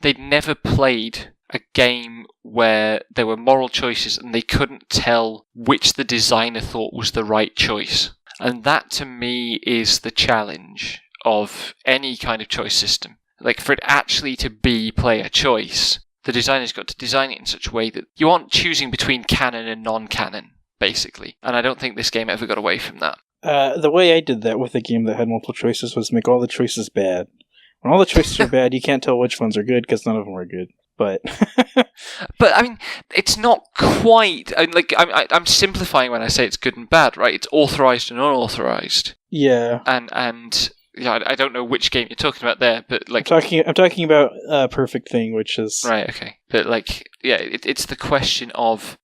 they'd never played a game where there were moral choices and they couldn't tell which the designer thought was the right choice. And that, to me, is the challenge of any kind of choice system. For it actually to be player choice, the designer's got to design it in such a way that you aren't choosing between canon and non-canon, basically. And I don't think this game ever got away from that. The way I did that with a game that had multiple choices was make all the choices bad. When all the choices are bad, you can't tell which ones are good because none of them are good. But I mean, it's not quite. I'm simplifying when I say it's good and bad, right? It's authorized and unauthorized. Yeah. And yeah, I don't know which game you're talking about there, but I'm talking about Perfect Thing, which is right. Okay, but yeah, it's the question of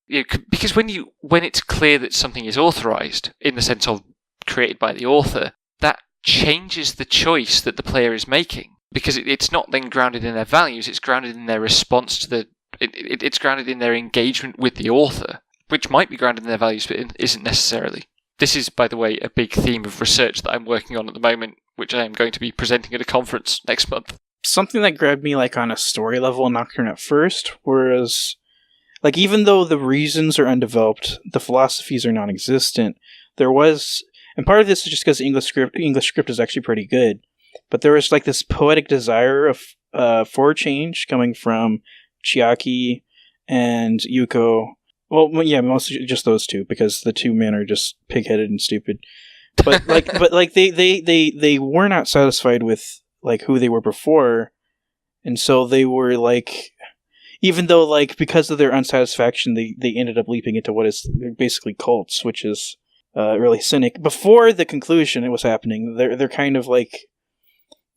because when it's clear that something is authorized in the sense of created by the author, that changes the choice that the player is making. Because it's not then grounded in their values, it's grounded in their response to it's grounded in their engagement with the author, which might be grounded in their values, but it isn't necessarily. This is, by the way, a big theme of research that I'm working on at the moment, which I am going to be presenting at a conference next month. Something that grabbed me on a story level in Nocturne at first, whereas even though the reasons are undeveloped, the philosophies are non-existent, there was, and part of this is just because English script is actually pretty good. But there was this poetic desire of for change coming from Chiaki and Yuko. Well, yeah, mostly just those two because the 2 men are just pig-headed and stupid. But they were not satisfied with who they were before, and so they were even though because of their unsatisfaction, they ended up leaping into what is basically cults, which is really cynic. Before the conclusion, it was happening. They're kind of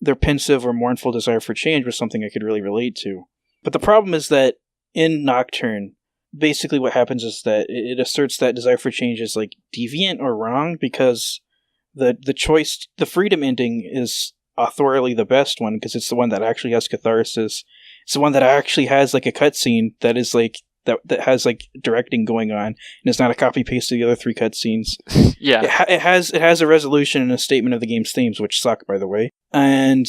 their pensive or mournful desire for change was something I could really relate to. But the problem is that in Nocturne, basically what happens is that it asserts that desire for change is deviant or wrong because the choice, the freedom ending is authorially the best one because it's the one that actually has catharsis. It's the one that actually has a cutscene that is that has directing going on, and it's not a copy paste of the other 3 cutscenes. Yeah, it has a resolution and a statement of the game's themes, which suck, by the way. And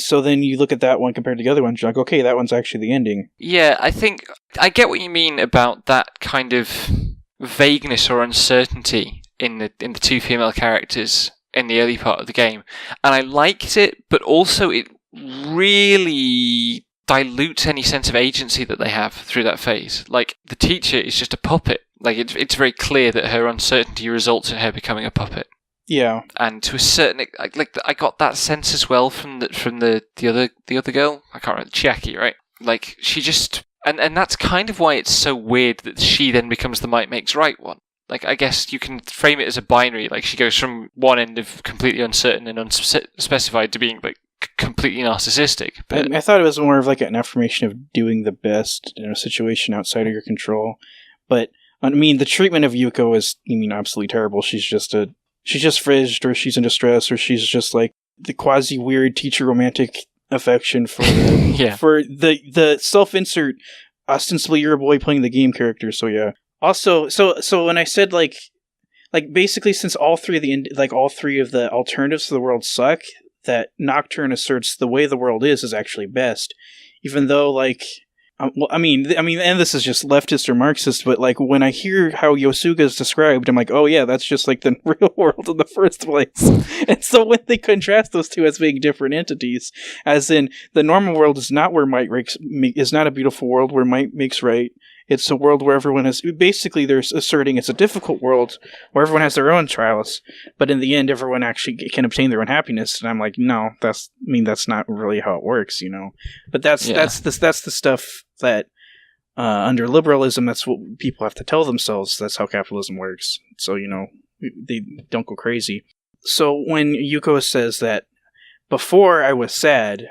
so then you look at that one compared to the other ones, you're okay, that one's actually the ending. Yeah, I think I get what you mean about that kind of vagueness or uncertainty in the 2 female characters in the early part of the game, and I liked it, but also it really dilutes any sense of agency that they have through that phase. The teacher is just a puppet. It's very clear that her uncertainty results in her becoming a puppet. Yeah, and to a certain I got that sense as well from the other girl. I can't remember, Chiaki, right? She just and that's kind of why it's so weird that she then becomes the might makes right one. I guess you can frame it as a binary. She goes from one end of completely uncertain and unspecified to being completely narcissistic. But I thought it was more of an affirmation of doing the best in a situation outside of your control. But I mean, the treatment of Yuko is absolutely terrible. She's just frizzed, or she's in distress, or she's just the quasi weird teacher romantic affection for for the self-insert ostensibly you're a boy playing the game character. So yeah. Also, so when I said basically since all 3 of the all 3 of the alternatives to the world suck, that Nocturne asserts the way the world is actually best, even though I mean, and this is just leftist or Marxist, but when I hear how Yosuga is described, I'm oh yeah, that's just the real world in the first place. And so when they contrast those 2 as being different entities, as in the normal world is not where might is not a beautiful world where might makes right. It's a world where everyone is... Basically, they're asserting it's a difficult world where everyone has their own trials, but in the end, everyone actually can obtain their own happiness. And I'm like, no, that's not really how it works, you know? But that's the stuff that, under liberalism, that's what people have to tell themselves. That's how capitalism works. So, you know, they don't go crazy. So when Yuko says that before I was sad,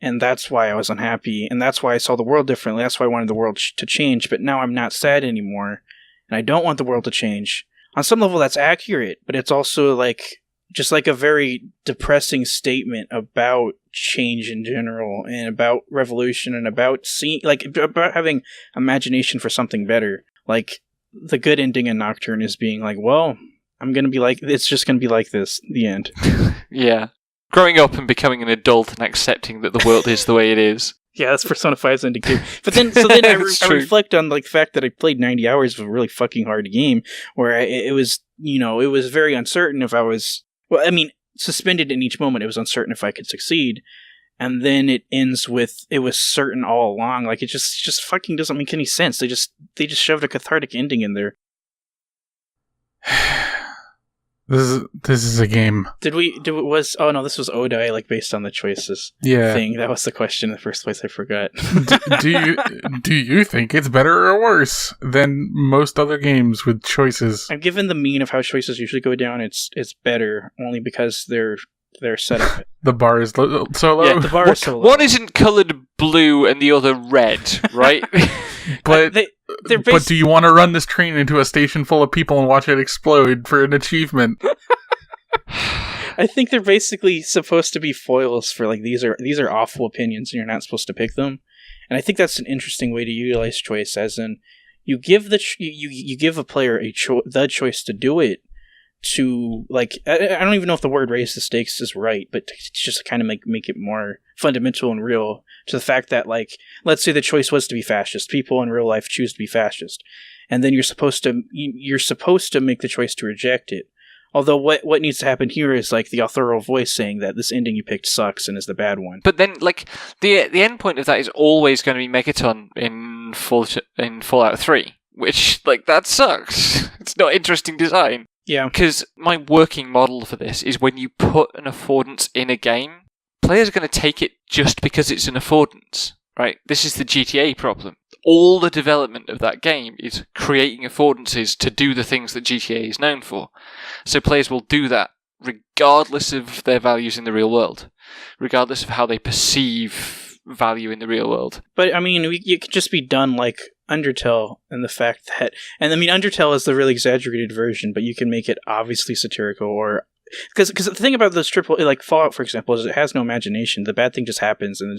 and that's why I was unhappy, and that's why I saw the world differently, that's why I wanted the world to change, but now I'm not sad anymore, and I don't want the world to change. On some level, that's accurate, but it's also like just like a very depressing statement about change in general, and about revolution, and about about having imagination for something better. Like, the good ending in Nocturne is being like, well, it's just gonna be like this, the end. Yeah. Growing up and becoming an adult and accepting that the world is the way it is. Yeah, that's Persona 5's ending too. But then, I reflect on like the fact that I played 90 hours of a really fucking hard game, where it was very uncertain if I was, suspended in each moment. It was uncertain if I could succeed, and then it ends with it was certain all along. Like, it just fucking doesn't make any sense. They just shoved a cathartic ending in there. This is a game. This was Odai, like, based on the choices thing. That was the question in the first place. I forgot. do you think it's better or worse than most other games with choices? And given the mean of how choices usually go down, it's better only because they're set up. The bar is so low. Yeah, the bar is so low. One isn't coloured blue and the other red, right? But but do you want to run this train into a station full of people and watch it explode for an achievement? I think they're basically supposed to be foils for, like, these are awful opinions and you're not supposed to pick them. And I think that's an interesting way to utilize choice, as in you give you give a player the choice to do it. To, like, I don't even know if the word raise the stakes is right, but to just kind of make it more fundamental and real to the fact that, like, let's say the choice was to be fascist. People in real life choose to be fascist, and then you're supposed to make the choice to reject it. Although what needs to happen here is, like, the authorial voice saying that this ending you picked sucks and is the bad one. But then, like, the end point of that is always going to be Megaton in Fallout 3, which, like, that sucks. It's not interesting design. Yeah. Because my working model for this is when you put an affordance in a game, players are going to take it just because it's an affordance, right? This is the GTA problem. All the development of that game is creating affordances to do the things that GTA is known for. So players will do that regardless of their values in the real world, regardless of how they perceive value in the real world. But, I mean, it could just be done like Undertale, and the fact that, and I mean, Undertale is the really exaggerated version, but you can make it obviously satirical, or because the thing about those like Fallout, for example, is it has no imagination. The bad thing just happens, and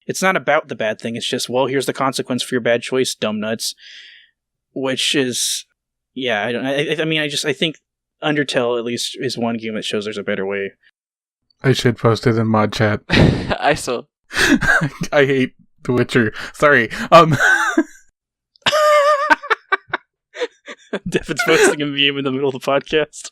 it's not about the bad thing. It's just, well, here's the consequence for your bad choice, dumb nuts. Which is, yeah, I think Undertale at least is one game that shows there's a better way. I should post it in mod chat. I saw. I hate The Witcher. Sorry. Devin's posting a meme in the middle of the podcast.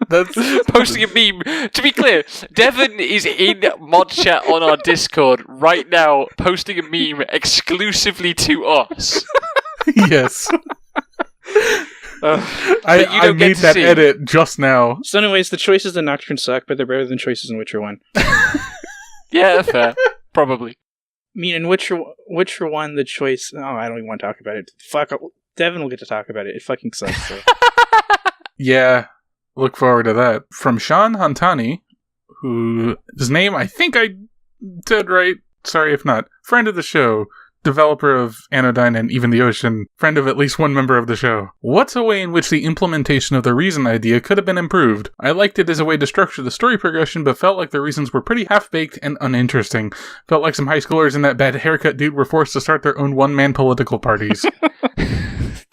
That's posting a meme. To be clear, Devin is in mod chat on our Discord right now, posting a meme exclusively to us. Yes. I made that edit just now. So anyways, the choices in Nocturne suck, but they're better than choices in Witcher 1. Yeah, fair. Probably. I mean, in Witcher 1, the choice... Oh, I don't even want to talk about it. Fuck, Devin will get to talk about it. It fucking sucks. So. Yeah, look forward to that. From Sean Hantani, whose name I think I did right. Sorry if not. Friend of the show. Developer of Anodyne and Even the Ocean, friend of at least one member of the show. What's a way in which the implementation of the reason idea could have been improved? I liked it as a way to structure the story progression, but felt like the reasons were pretty half-baked and uninteresting. Felt like some high schoolers and that bad haircut dude were forced to start their own one-man political parties.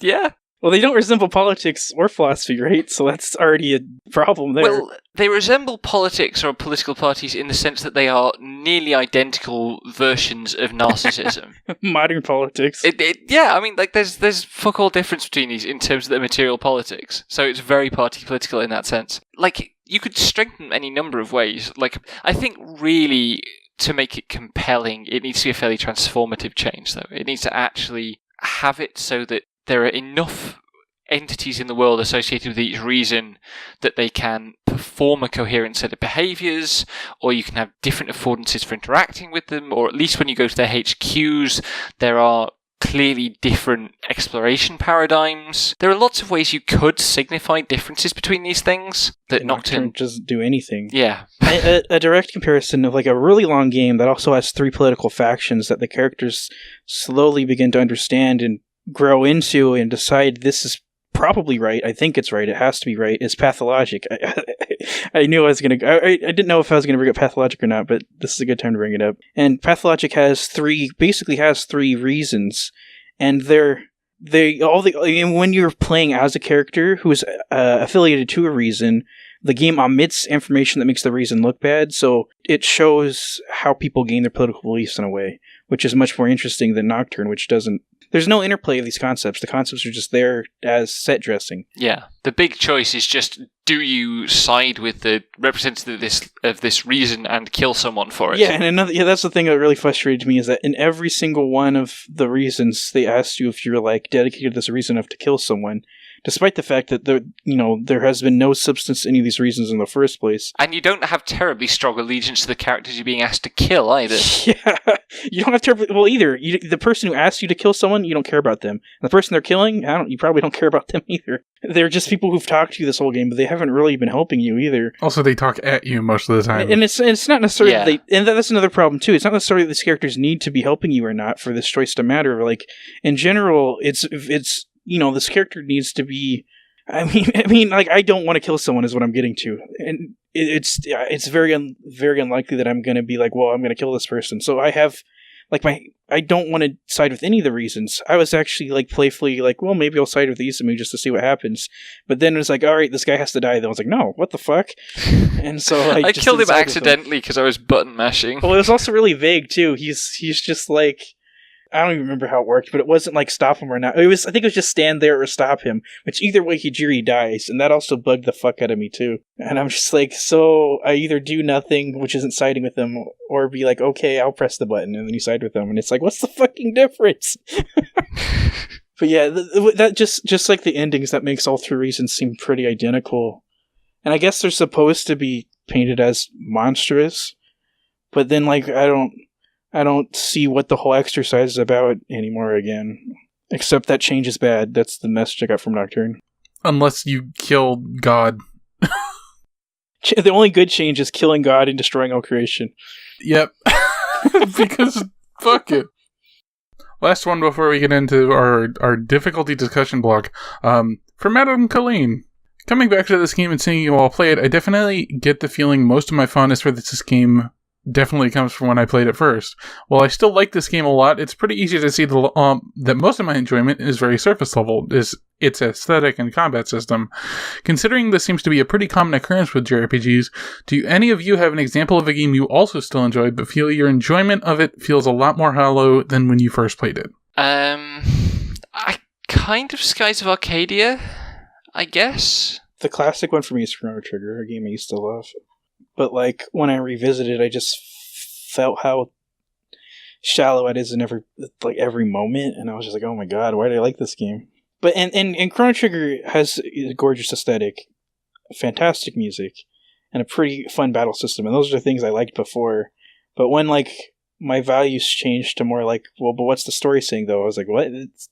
Yeah. Well, they don't resemble politics or philosophy, right? So that's already a problem there. Well, they resemble politics or political parties in the sense that they are nearly identical versions of narcissism. Modern politics. Yeah, I mean, like, there's fuck all difference between these in terms of their material politics. So it's very party political in that sense. Like, you could strengthen them any number of ways. Like, I think really, to make it compelling, it needs to be a fairly transformative change, though. It needs to actually have it so that there are enough entities in the world associated with each reason that they can perform a coherent set of behaviors, or you can have different affordances for interacting with them, or at least when you go to their HQs, there are clearly different exploration paradigms. There are lots of ways you could signify differences between these things that Nocturne doesn't do anything. Yeah. a direct comparison of like a really long game that also has 3 political factions that the characters slowly begin to understand and grow into and decide this is probably right. I think it's right. It has to be right. Is Pathologic. I knew I was going to... I didn't know if I was going to bring up Pathologic or not, but this is a good time to bring it up. And Pathologic has 3 reasons, and when you're playing as a character who is affiliated to a reason, the game omits information that makes the reason look bad, so it shows how people gain their political beliefs in a way, which is much more interesting than Nocturne, which doesn't... There's no interplay of these concepts. The concepts are just there as set dressing. Yeah. The big choice is just, do you side with the representative of this reason and kill someone for it? Yeah, and that's the thing that really frustrated me, is that in every single one of the reasons, they asked you if you're like dedicated to this reason enough to kill someone, despite the fact that there has been no substance to any of these reasons in the first place. And you don't have terribly strong allegiance to the characters you're being asked to kill either. Yeah, you don't have terribly... Well, either. The person who asks you to kill someone, you don't care about them. And the person they're killing, you probably don't care about them either. They're just people who've talked to you this whole game, but they haven't really been helping you either. Also, they talk at you most of the time. And it's not necessarily... Yeah. And that's another problem, too. It's not necessarily that these characters need to be helping you or not for this choice to matter. Like, in general, it's this character needs to be... I mean, like, I don't want to kill someone is what I'm getting to. And it's very unlikely that I'm going to be like, well, I'm going to kill this person. So I have, like, I don't want to side with any of the reasons. I was actually, like, playfully like, well, maybe I'll side with Isamu just to see what happens. But then it was like, all right, this guy has to die. Then I was like, no, what the fuck? And so I just killed him accidentally because I was button mashing. Well, it was also really vague, too. He's just like... I don't even remember how it worked, but it wasn't like stop him or not. I think it was just stand there or stop him, which either way Hijiri dies, and that also bugged the fuck out of me too. And I'm just like, so I either do nothing, which isn't siding with him, or be like, okay, I'll press the button, and then you side with him, and it's like, what's the fucking difference? But yeah, that just like the endings, that makes all 3 reasons seem pretty identical. And I guess they're supposed to be painted as monstrous, but then like, I don't see what the whole exercise is about anymore again. Except that change is bad. That's the message I got from Nocturne. Unless you kill God. The only good change is killing God and destroying all creation. Yep. Because, fuck it. Last one before we get into our difficulty discussion block. For Madame Colleen. Coming back to this game and seeing you all play it, I definitely get the feeling most of my fondness for this game definitely comes from when I played it first. While I still like this game a lot, it's pretty easy to see that most of my enjoyment is very surface level, is its aesthetic and combat system. Considering this seems to be a pretty common occurrence with JRPGs, do any of you have an example of a game you also still enjoyed, but feel your enjoyment of it feels a lot more hollow than when you first played it? I kind of Skies of Arcadia, I guess. The classic one for me is Chrono Trigger, a game I used to love. But, like, when I revisited, I just felt how shallow it is in every moment, and I was just like, oh my god, why do I like this game? But, and Chrono Trigger has a gorgeous aesthetic, fantastic music, and a pretty fun battle system, and those are the things I liked before. But when, like, my values changed to more like, well, but what's the story saying, though? I was like, what? It's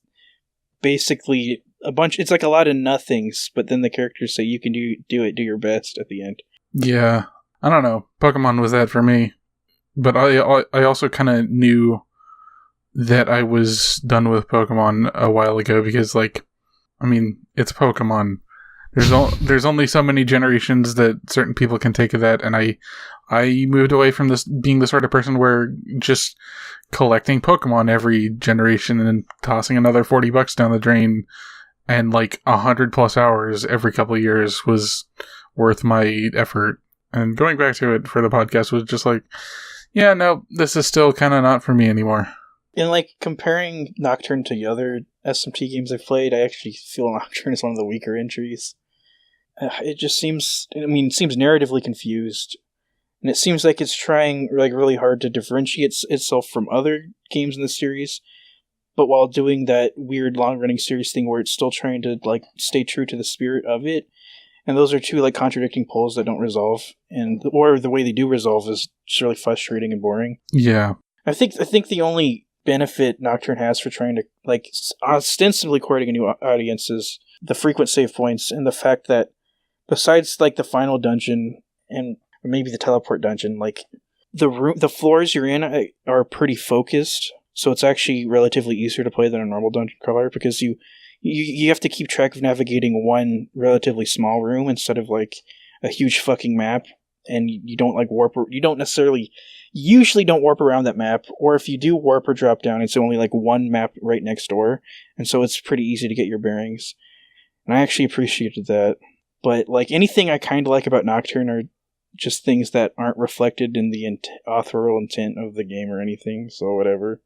basically it's like a lot of nothings, but then the characters say you can do your best at the end. Yeah. I don't know. Pokemon was that for me. But I also kind of knew that I was done with Pokemon a while ago because, like, I mean, it's Pokemon. There's only so many generations that certain people can take of that, and I moved away from this being the sort of person where just collecting Pokemon every generation and tossing another $40 down the drain and like 100+ hours every couple of years was worth my effort. And going back to it for the podcast was just like, yeah, no, this is still kind of not for me anymore. And, like, comparing Nocturne to the other SMT games I've played, I actually feel Nocturne is one of the weaker entries. It just seems narratively confused. And it seems like it's trying, like, really hard to differentiate itself from other games in the series. but while doing that weird long-running series thing where it's still trying to like stay true to the spirit of it. And those are two like contradicting poles that don't resolve, or the way they do resolve is just really frustrating and boring. Yeah, I think the only benefit Nocturne has for trying to like ostensibly courting a new audience is the frequent save points and the fact that besides like the final dungeon and maybe the teleport dungeon, like the floors you're in are pretty focused, so it's actually relatively easier to play than a normal dungeon crawler because you have to keep track of navigating one relatively small room instead of like a huge fucking map, and you don't like warp. You don't usually don't warp around that map, or if you do warp or drop down, it's only like one map right next door, and so it's pretty easy to get your bearings. And I actually appreciated that. But like anything I kind of like about Nocturne are just things that aren't reflected in the authorial intent of the game or anything. So whatever.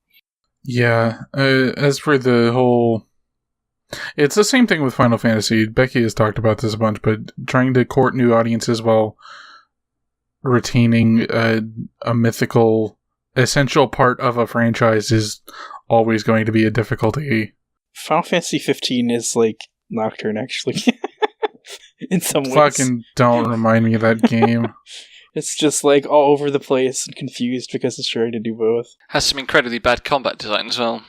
Yeah. As for the whole. It's the same thing with Final Fantasy. Becky has talked about this a bunch, but trying to court new audiences while retaining a mythical, essential part of a franchise is always going to be a difficulty. Final Fantasy 15 is like Nocturne, actually. In some ways. Fucking don't remind me of that game. It's just like all over the place and confused because it's trying to do both. Has some incredibly bad combat design as well.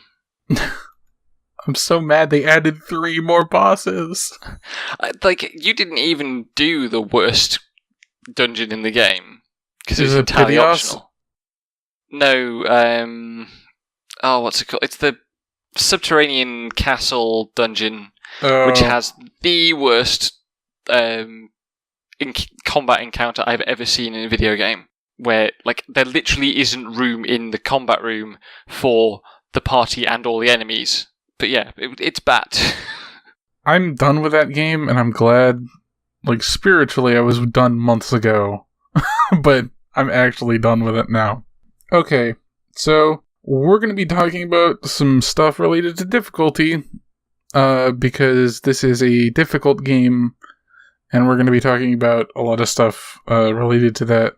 I'm so mad they added 3 more bosses. Like, you didn't even do the worst dungeon in the game. Because it's it entirely Piteos? optional. No, what's it called? It's the subterranean castle dungeon, which has the worst combat encounter I've ever seen in a video game. Where, like, there literally isn't room in the combat room for the party and all the enemies. But yeah, it's bad. I'm done with that game, and I'm glad. Like, spiritually, I was done months ago. But I'm actually done with it now. Okay, so we're going to be talking about some stuff related to difficulty. Because this is a difficult game, and we're going to be talking about a lot of stuff related to that.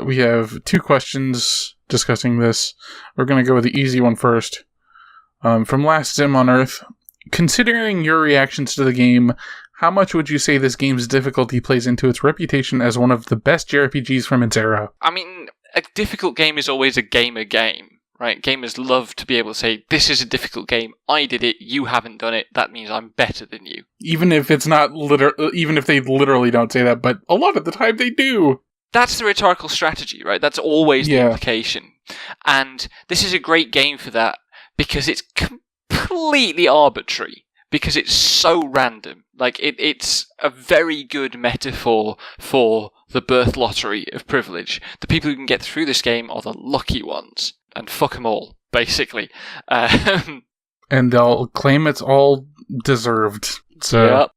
We have 2 questions discussing this. We're going to go with the easy one first. From Last Sim on Earth, considering your reactions to the game, how much would you say this game's difficulty plays into its reputation as one of the best JRPGs from its era? I mean, a difficult game is always a gamer game, right? Gamers love to be able to say, this is a difficult game, I did it, you haven't done it, that means I'm better than you. Even if it's not even if they literally don't say that, but a lot of the time they do. That's the rhetorical strategy, right? That's always the implication. And this is a great game for that, because it's completely arbitrary, because it's so random. Like, it's a very good metaphor for the birth lottery of privilege. The people who can get through this game are the lucky ones, and fuck them all, basically. And they'll claim it's all deserved. So,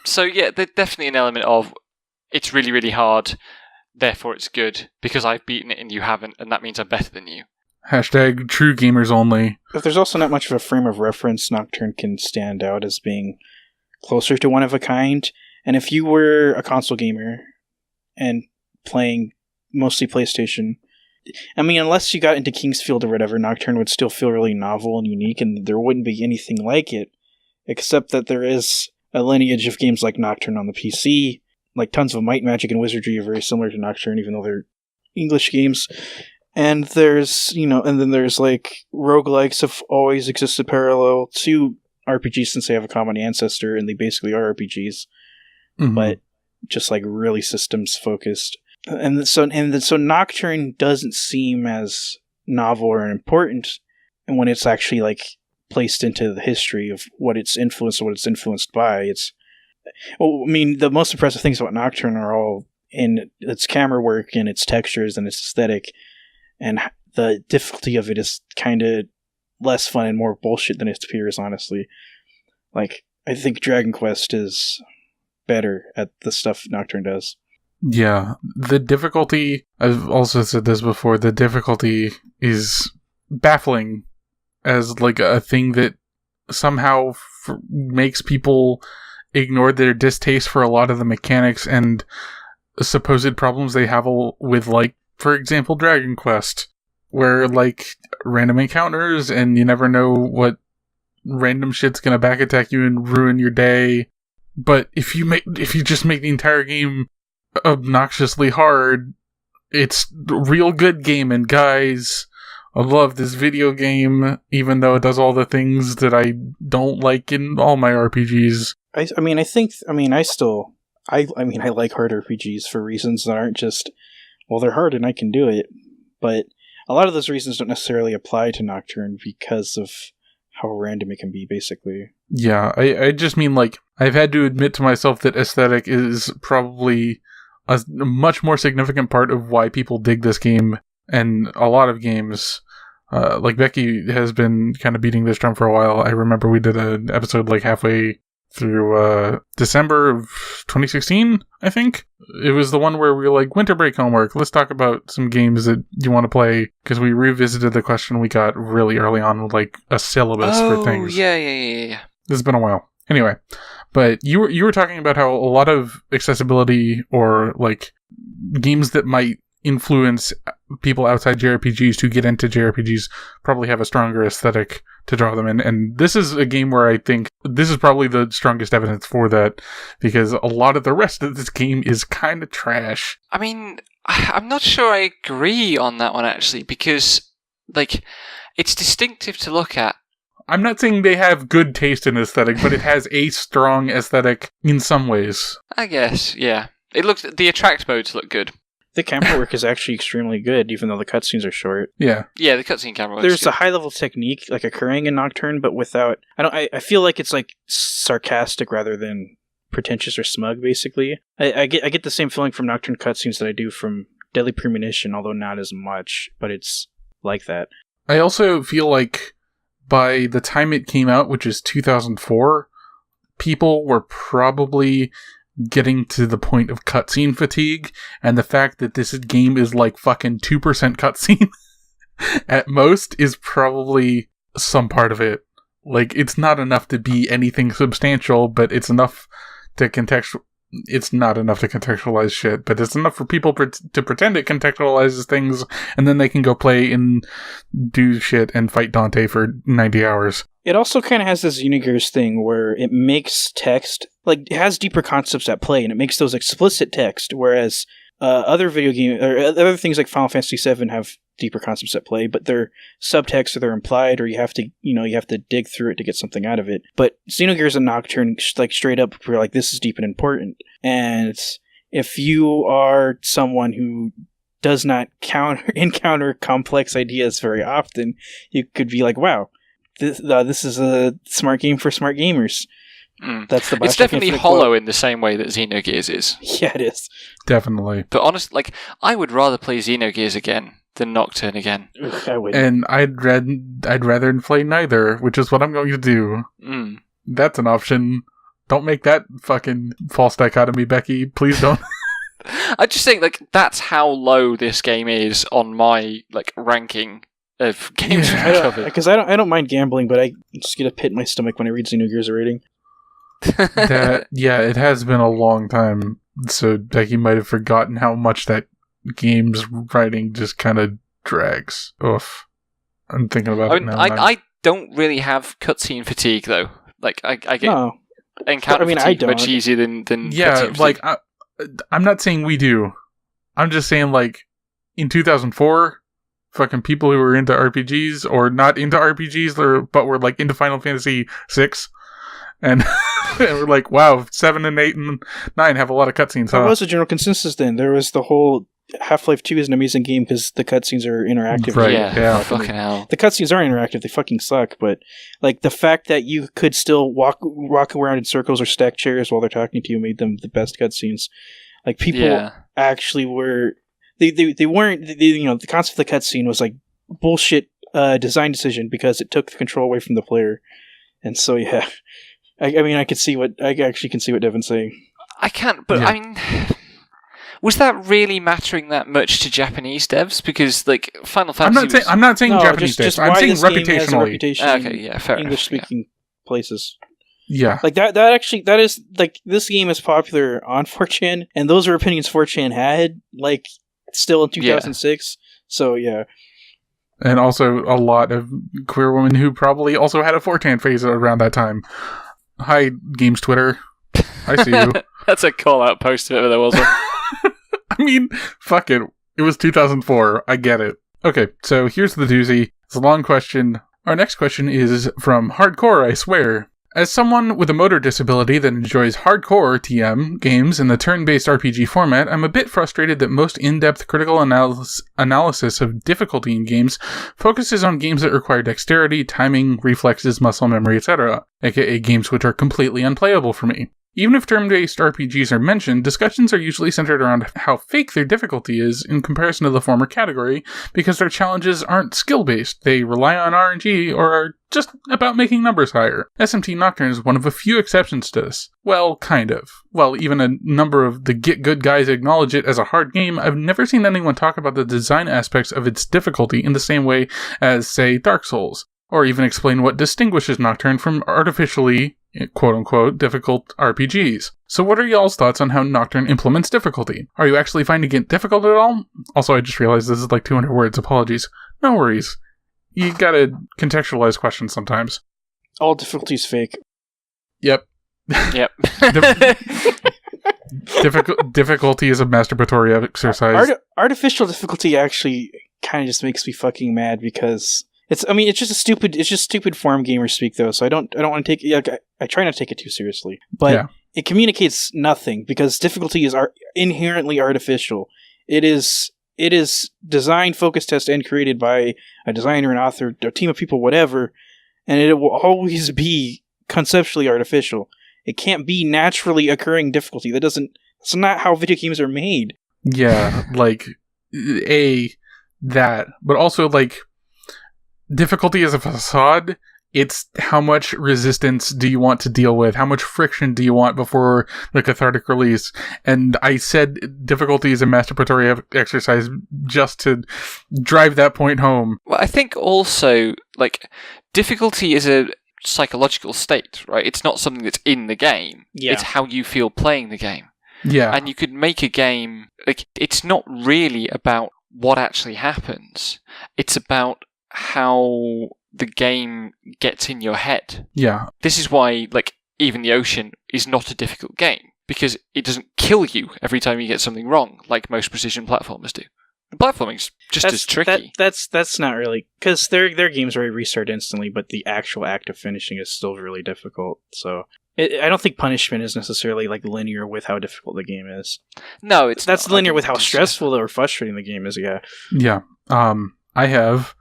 So yeah, there's definitely an element of, it's really, really hard, therefore it's good, because I've beaten it and you haven't, and that means I'm better than you. Hashtag true gamers only. If there's also not much of a frame of reference, Nocturne can stand out as being closer to one of a kind. And if you were a console gamer and playing mostly PlayStation, I mean, unless you got into Kingsfield or whatever, Nocturne would still feel really novel and unique, and there wouldn't be anything like it, except that there is a lineage of games like Nocturne on the PC. Like, tons of Might, Magic, and Wizardry are very similar to Nocturne, even though they're English games. And there's, and then there's, like, roguelikes have always existed parallel to RPGs since they have a common ancestor, and they basically are RPGs, but just, like, really systems-focused. And so Nocturne doesn't seem as novel or important when it's actually, like, placed into the history of what it's influenced or what it's influenced by. The most impressive things about Nocturne are all in its camera work and its textures and its aesthetic. And the difficulty of it is kind of less fun and more bullshit than it appears, honestly. Like, I think Dragon Quest is better at the stuff Nocturne does. Yeah, the difficulty, I've also said this before, the difficulty is baffling as, like, a thing that somehow makes people ignore their distaste for a lot of the mechanics and supposed problems they have with, like, for example, Dragon Quest, where, like, random encounters, and you never know what random shit's gonna back attack you and ruin your day. But if you just make the entire game obnoxiously hard, it's real good game. And guys, I love this video game, even though it does all the things that I don't like in all my RPGs. I like hard RPGs for reasons that aren't just, well, they're hard and I can do it. But a lot of those reasons don't necessarily apply to Nocturne because of how random it can be, basically. Yeah, I just mean, like, I've had to admit to myself that aesthetic is probably a much more significant part of why people dig this game, and a lot of games. Like, Becky has been kind of beating this drum for a while. I remember we did an episode, like, halfway through December of 2016, I think. It was the one where we were like, winter break homework, let's talk about some games that you want to play, because we revisited the question we got really early on with, like, a syllabus for things. Yeah. This has been a while. Anyway, but you were talking about how a lot of accessibility or, like, games that might influence people outside JRPGs to get into JRPGs probably have a stronger aesthetic to draw them in. And this is a game where I think this is probably the strongest evidence for that, because a lot of the rest of this game is kind of trash. I mean, I'm not sure I agree on that one, actually, because, like, it's distinctive to look at. I'm not saying they have good taste in aesthetic, but it has a strong aesthetic in some ways. I guess, yeah. The attract modes look good. The camera work is actually extremely good, even though the cutscenes are short. Yeah. Yeah, the cutscene camera work. There's a high level technique like occurring in Nocturne, but without I feel like it's like sarcastic rather than pretentious or smug, basically. I get the same feeling from Nocturne cutscenes that I do from Deadly Premonition, although not as much, but it's like that. I also feel like by the time it came out, which is 2004, people were probably getting to the point of cutscene fatigue, and the fact that this game is like fucking 2% cutscene at most is probably some part of it. Like, it's not enough to be anything substantial, but it's enough to it's not enough to contextualize shit, but it's enough for people to pretend it contextualizes things, and then they can go play and do shit and fight Dante for 90 hours. It also kind of has this Unigears thing where it makes text, like, it has deeper concepts at play, and it makes those explicit text, whereas other video game or other things like Final Fantasy VII have deeper concepts at play, but they're subtext or they're implied, or you have to dig through it to get something out of it. But Xenogears and Nocturne, like, straight up, we're like, this is deep and important. And if you are someone who does not encounter complex ideas very often, you could be like, wow, this is a smart game for smart gamers. That's the It's definitely hollow in the same way that Xenogears is. Yeah, it is. Definitely. But honestly, like, I would rather play Xenogears again than Nocturne again. I would. And I'd rather play neither, which is what I'm going to do. That's an option. Don't make that fucking false dichotomy, Becky. Please don't. I just think, like, that's how low this game is on my, like, ranking of games we've covered. Because I don't mind gambling, but I just get a pit in my stomach when I read Xenogears rating. Yeah, it has been a long time, so Becky might have forgotten how much that game's writing just kind of drags. Oof. I'm thinking about it now. I don't really have cutscene fatigue, though. Like, I get encounter fatigue much easier than yeah, like, I'm not saying we do. I'm just saying, like, in 2004, fucking people who were into RPGs, or not into RPGs, but were, like, into Final Fantasy VI, and we're like, wow, 7 and 8 and 9 have a lot of cutscenes, huh? There was a general consensus then. There was the whole Half-Life 2 is an amazing game because the cutscenes are interactive. Right, yeah. Fucking hell. The cutscenes are interactive. They fucking suck, but, like, the fact that you could still walk around in circles or stack chairs while they're talking to you made them the best cutscenes. Like, people actually were... They weren't... the concept of the cutscene was, like, bullshit design decision because it took the control away from the player. And so, yeah... I actually can see what Devin's saying. I can't, but I mean, was that really mattering that much to Japanese devs? Because, like, Final Fantasy. I'm not saying Japanese devs. I'm saying reputationally. Okay, yeah, fair enough. English-speaking places. Yeah, like that is like, this game is popular on 4chan, and those are opinions 4chan had, like, still in 2006. So yeah. And also a lot of queer women who probably also had a 4chan phase around that time. Hi, Games Twitter. I see you. That's a call-out post if ever there was one. I mean, fuck it. It was 2004. I get it. Okay, so here's the doozy. It's a long question. Our next question is from Hardcore, I Swear. As someone with a motor disability that enjoys hardcore TM games in the turn-based RPG format, I'm a bit frustrated that most in-depth critical analysis of difficulty in games focuses on games that require dexterity, timing, reflexes, muscle memory, etc., aka games which are completely unplayable for me. Even if turn-based RPGs are mentioned, discussions are usually centered around how fake their difficulty is in comparison to the former category, because their challenges aren't skill-based, they rely on RNG, or are just about making numbers higher. SMT Nocturne is one of a few exceptions to this. Well, kind of. While even a number of the Get Good guys acknowledge it as a hard game, I've never seen anyone talk about the design aspects of its difficulty in the same way as, say, Dark Souls, or even explain what distinguishes Nocturne from artificially, quote-unquote, difficult RPGs. So what are y'all's thoughts on how Nocturne implements difficulty? Are you actually finding it difficult at all? Also, I just realized this is like 200 words. Apologies. No worries. You gotta contextualize questions sometimes. All difficulty's fake. Yep. Yep. Difficulty is a masturbatory exercise. Artificial difficulty actually kind of just makes me fucking mad because it's just stupid farm gamer speak though. So I don't want to take it. I try not to take it too seriously, but it communicates nothing because difficulty is inherently artificial. It is designed, focus test, and created by a designer, an author, a team of people, whatever, and it will always be conceptually artificial. It can't be naturally occurring difficulty. That's not how video games are made. Yeah, like that, but also like difficulty is a facade. It's how much resistance do you want to deal with? How much friction do you want before the cathartic release? And I said difficulty is a masturbatory exercise just to drive that point home. Well, I think also, like, difficulty is a psychological state, right? It's not something that's in the game. Yeah. It's how you feel playing the game. Yeah. And you could make a game, like, it's not really about what actually happens. It's about how the game gets in your head. Yeah. This is why, like, even the Ocean is not a difficult game, because it doesn't kill you every time you get something wrong, like most precision platformers do. And platforming's just as tricky. That's not really, because their games where you restart instantly, but the actual act of finishing is still really difficult. So I don't think punishment is necessarily like linear with how difficult the game is. No, that's linear with how stressful or frustrating the game is. Yeah. Yeah. I have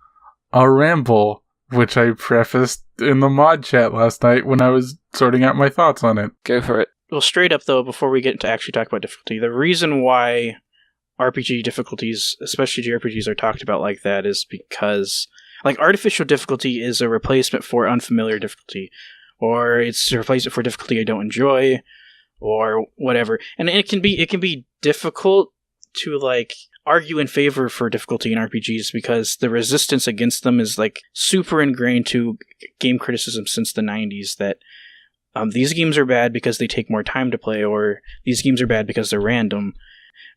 a ramble, which I prefaced in the mod chat last night when I was sorting out my thoughts on it. Go for it. Well, straight up though, before we get to actually talk about difficulty, the reason why RPG difficulties, especially JRPGs, are talked about like that is because, like, artificial difficulty is a replacement for unfamiliar difficulty, or it's a replacement for difficulty I don't enjoy, or whatever. And it can be difficult to, like, argue in favor for difficulty in RPGs because the resistance against them is, like, super ingrained to game criticism since the 90s that these games are bad because they take more time to play, or these games are bad because they're random.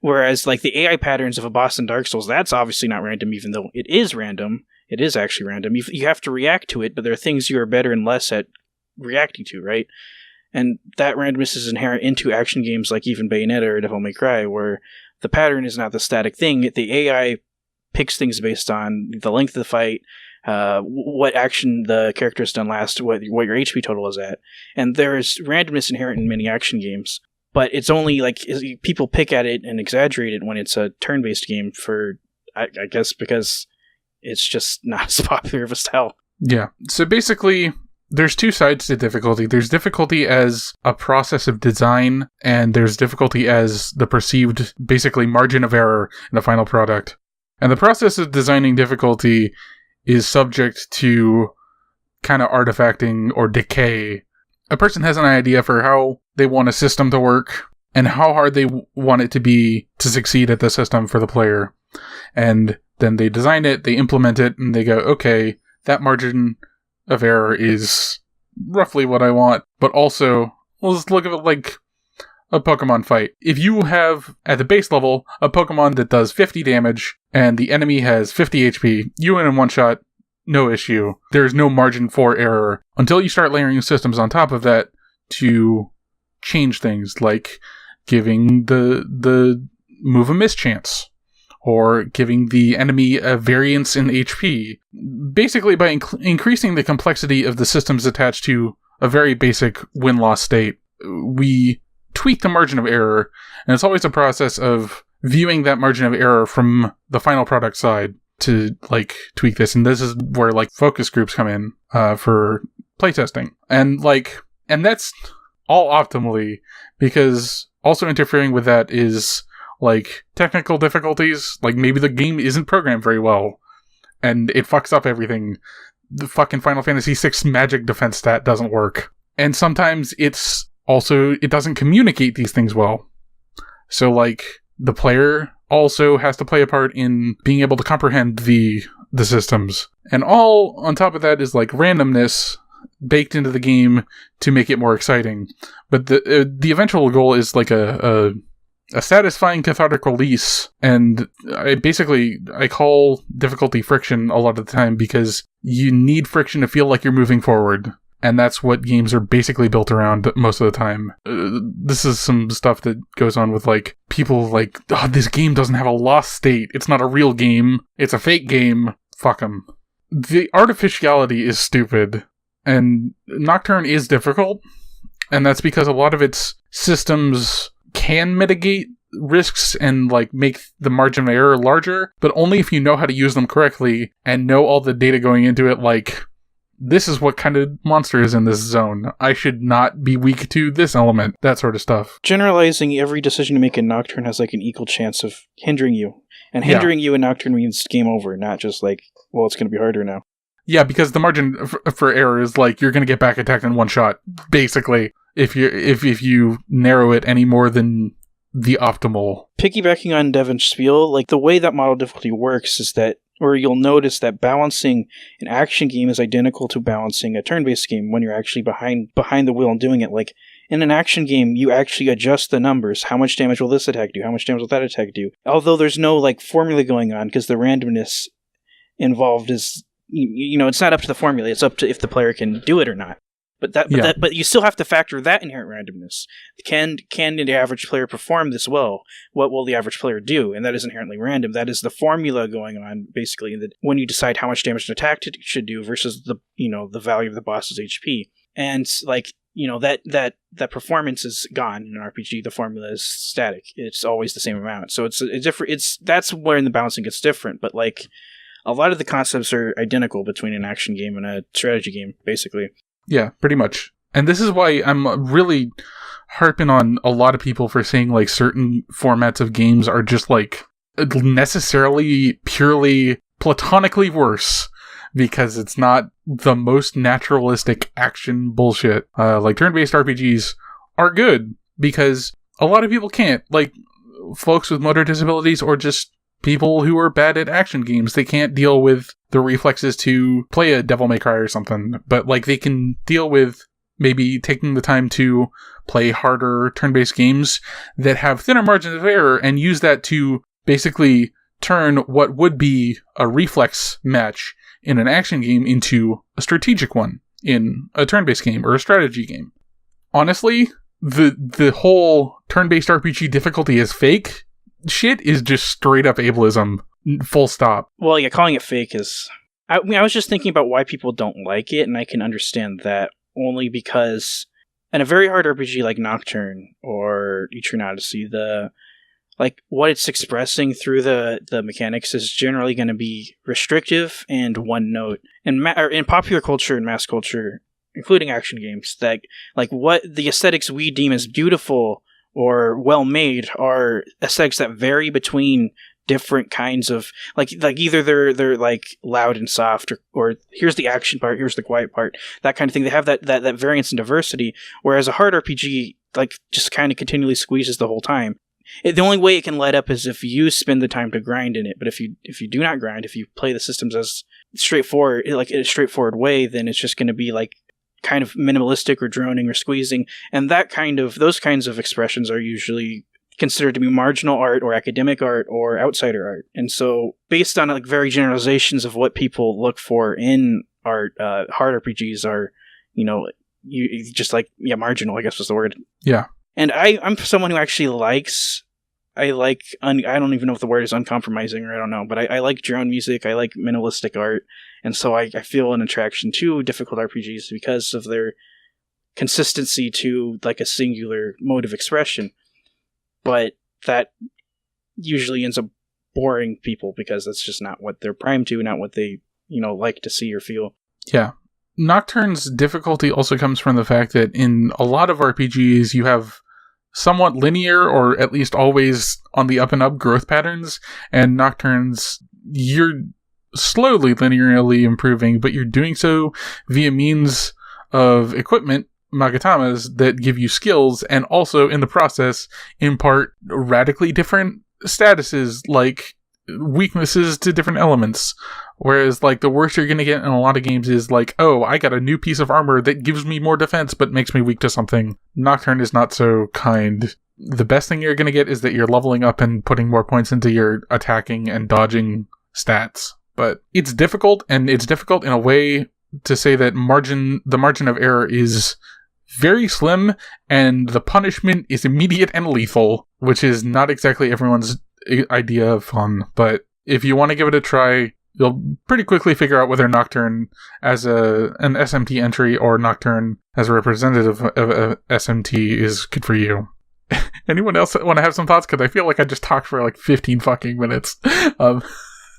Whereas, like, the AI patterns of a boss in Dark Souls, that's obviously not random, even though it is random. It is actually random. You have to react to it, but there are things you are better and less at reacting to, right? And that randomness is inherent into action games like even Bayonetta or Devil May Cry, where the pattern is not the static thing. The AI picks things based on the length of the fight, what action the character has done last, what your HP total is at. And there's randomness inherent in many action games. But it's only, like, people pick at it and exaggerate it when it's a turn-based game for, I guess, because it's just not as popular of a style. Yeah. So basically, there's two sides to difficulty. There's difficulty as a process of design, and there's difficulty as the perceived, basically, margin of error in the final product. And the process of designing difficulty is subject to kind of artifacting or decay. A person has an idea for how they want a system to work and how hard they want it to be to succeed at the system for the player. And then they design it, they implement it, and they go, okay, that margin of error is roughly what I want. But also, let's look at it like a Pokemon fight. If you have, at the base level, a Pokemon that does 50 damage, and the enemy has 50 HP, you win in one shot, no issue. There's no margin for error until you start layering systems on top of that to change things, like giving the move a mischance, or giving the enemy a variance in HP. Basically, by increasing the complexity of the systems attached to a very basic win-loss state, we tweak the margin of error, and it's always a process of viewing that margin of error from the final product side to, like, tweak this. And this is where, like, focus groups come in for playtesting. And that's all optimally, because also interfering with that is, like, technical difficulties. Like, maybe the game isn't programmed very well, and it fucks up everything. The fucking Final Fantasy VI magic defense stat doesn't work. And sometimes it doesn't communicate these things well. So, like, the player also has to play a part in being able to comprehend the systems. And all on top of that is, like, randomness baked into the game to make it more exciting. But the eventual goal is, like, a satisfying cathartic release, and I call difficulty friction a lot of the time, because you need friction to feel like you're moving forward, and that's what games are basically built around most of the time. This is some stuff that goes on with, like, people like, oh, this game doesn't have a lost state, it's not a real game, it's a fake game. Fuck them. The artificiality is stupid, and Nocturne is difficult, and that's because a lot of its systems can mitigate risks and, like, make the margin of error larger, but only if you know how to use them correctly and know all the data going into it, like, this is what kind of monster is in this zone. I should not be weak to this element. That sort of stuff. Generalizing, every decision you make in Nocturne has, like, an equal chance of hindering you. And hindering you in Nocturne means game over, not just, like, well, it's going to be harder now. Yeah, because the margin for error is, like, you're going to get back attacked in one shot, basically, if you narrow it any more than the optimal. Piggybacking on Devin's spiel, like, the way that model difficulty works is that, or you'll notice that balancing an action game is identical to balancing a turn-based game when you're actually behind the wheel and doing it. Like, in an action game, you actually adjust the numbers. How much damage will this attack do? How much damage will that attack do? Although there's no, like, formula going on, because the randomness involved is, you know, it's not up to the formula. It's up to if the player can do it or not. But you still have to factor that inherent randomness. Can the average player perform this well? What will the average player do? And that is inherently random. That is the formula going on, basically, when you decide how much damage an attack should do versus the value of the boss's HP. And, like, you know, that performance is gone in an RPG. The formula is static. It's always the same amount. So it's a different. That's where the balancing gets different. But, like, a lot of the concepts are identical between an action game and a strategy game, basically. Yeah, pretty much. And this is why I'm really harping on a lot of people for saying, like, certain formats of games are just, like, necessarily purely platonically worse, because it's not the most naturalistic action bullshit. Like, turn-based RPGs are good, because a lot of people can't. Like, folks with motor disabilities, or just people who are bad at action games, they can't deal with the reflexes to play a Devil May Cry or something, but, like, they can deal with maybe taking the time to play harder turn-based games that have thinner margins of error, and use that to basically turn what would be a reflex match in an action game into a strategic one in a turn-based game or a strategy game. Honestly, the whole turn-based RPG difficulty is fake shit is just straight up ableism. Full stop. Well, yeah, calling it fake is... I was just thinking about why people don't like it, and I can understand that only because in a very hard RPG like Nocturne or Etrian Odyssey, what it's expressing through the mechanics is generally going to be restrictive and one note. In popular culture and mass culture, including action games, that, like, what the aesthetics we deem as beautiful or well-made are aesthetics that vary between different kinds of, like either they're like loud and soft, or here's the action part, here's the quiet part, that kind of thing. They have that variance and diversity, whereas a hard RPG, like, just kind of continually squeezes the whole time. The only way it can light up is if you spend the time to grind in it. But if you do not grind, if you play the systems as straightforward, like in a straightforward way, then it's just going to be like kind of minimalistic or droning or squeezing, and those kinds of expressions are usually considered to be marginal art or academic art or outsider art. And so based on like very generalizations of what people look for in art, hard RPGs are, you just like, marginal, I guess was the word. Yeah. And I'm someone who actually I don't even know if the word is uncompromising, or I don't know, but I like drone music, I like minimalistic art, and so I feel an attraction to difficult RPGs because of their consistency to like a singular mode of expression. But that usually ends up boring people because that's just not what they're primed to, not what they, like to see or feel. Yeah. Nocturne's difficulty also comes from the fact that in a lot of RPGs you have somewhat linear, or at least always on the up and up growth patterns, and Nocturne's, you're slowly linearly improving, but you're doing so via means of equipment, magatamas, that give you skills, and also in the process impart radically different statuses, like weaknesses to different elements. Whereas, like, the worst you're going to get in a lot of games is, like, oh, I got a new piece of armor that gives me more defense but makes me weak to something. Nocturne is not so kind. The best thing you're going to get is that you're leveling up and putting more points into your attacking and dodging stats. But it's difficult, and it's difficult in a way to say that the margin of error is very slim, and the punishment is immediate and lethal, which is not exactly everyone's idea of fun. But if you want to give it a try, you'll pretty quickly figure out whether Nocturne as an SMT entry or Nocturne as a representative of a SMT is good for you. Anyone else want to have some thoughts? Because I feel like I just talked for like 15 fucking minutes.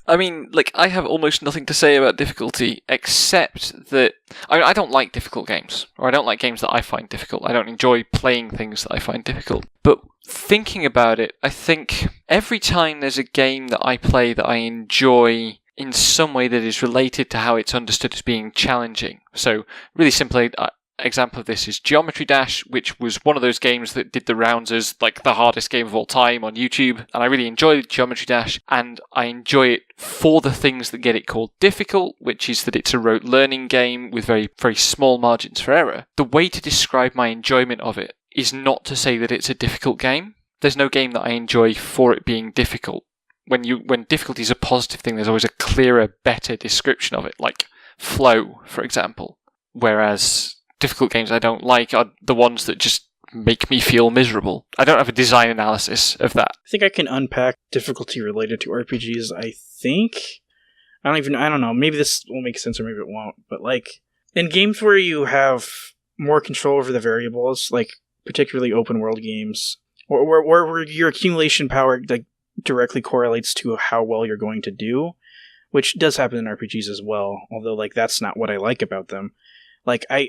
I mean, like, I have almost nothing to say about difficulty, except that I don't like difficult games, or I don't like games that I find difficult. I don't enjoy playing things that I find difficult. But thinking about it, I think every time there's a game that I play that I enjoy in some way that is related to how it's understood as being challenging. So, really simply, example of this is Geometry Dash, which was one of those games that did the rounds as like the hardest game of all time on YouTube, and I really enjoyed Geometry Dash, and I enjoy it for the things that get it called difficult, which is that it's a rote learning game with very, very small margins for error. The way to describe my enjoyment of it is not to say that it's a difficult game. There's no game that I enjoy for it being difficult. When difficulty is a positive thing, there's always a clearer, better description of it, like flow, for example. Whereas difficult games I don't like are the ones that just make me feel miserable. I don't have a design analysis of that. I think I can unpack difficulty related to RPGs, I think. I don't know, maybe this will make sense or maybe it won't, but like, in games where you have more control over the variables, like particularly open world games, or where your accumulation power like directly correlates to how well you're going to do, which does happen in RPGs as well, although like that's not what I like about them. Like I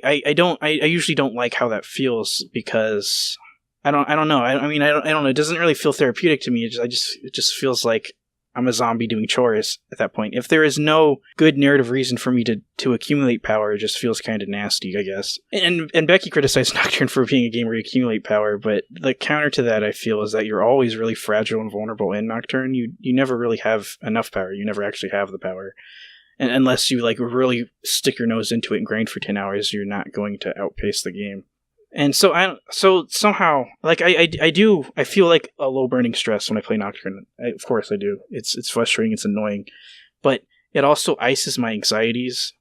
usually don't like how that feels because I don't know. I don't know. It doesn't really feel therapeutic to me. It just feels like I'm a zombie doing chores at that point. If there is no good narrative reason for me to accumulate power, it just feels kind of nasty, I guess. And Becky criticized Nocturne for being a game where you accumulate power, but the counter to that, I feel, is that you're always really fragile and vulnerable in Nocturne. You never really have enough power. You never actually have the power. And unless you like really stick your nose into it and grind for 10 hours, you're not going to outpace the game. And so somehow, like I feel like a low burning stress when I play Nocturne. Of course I do. It's frustrating. It's annoying, but it also ices my anxieties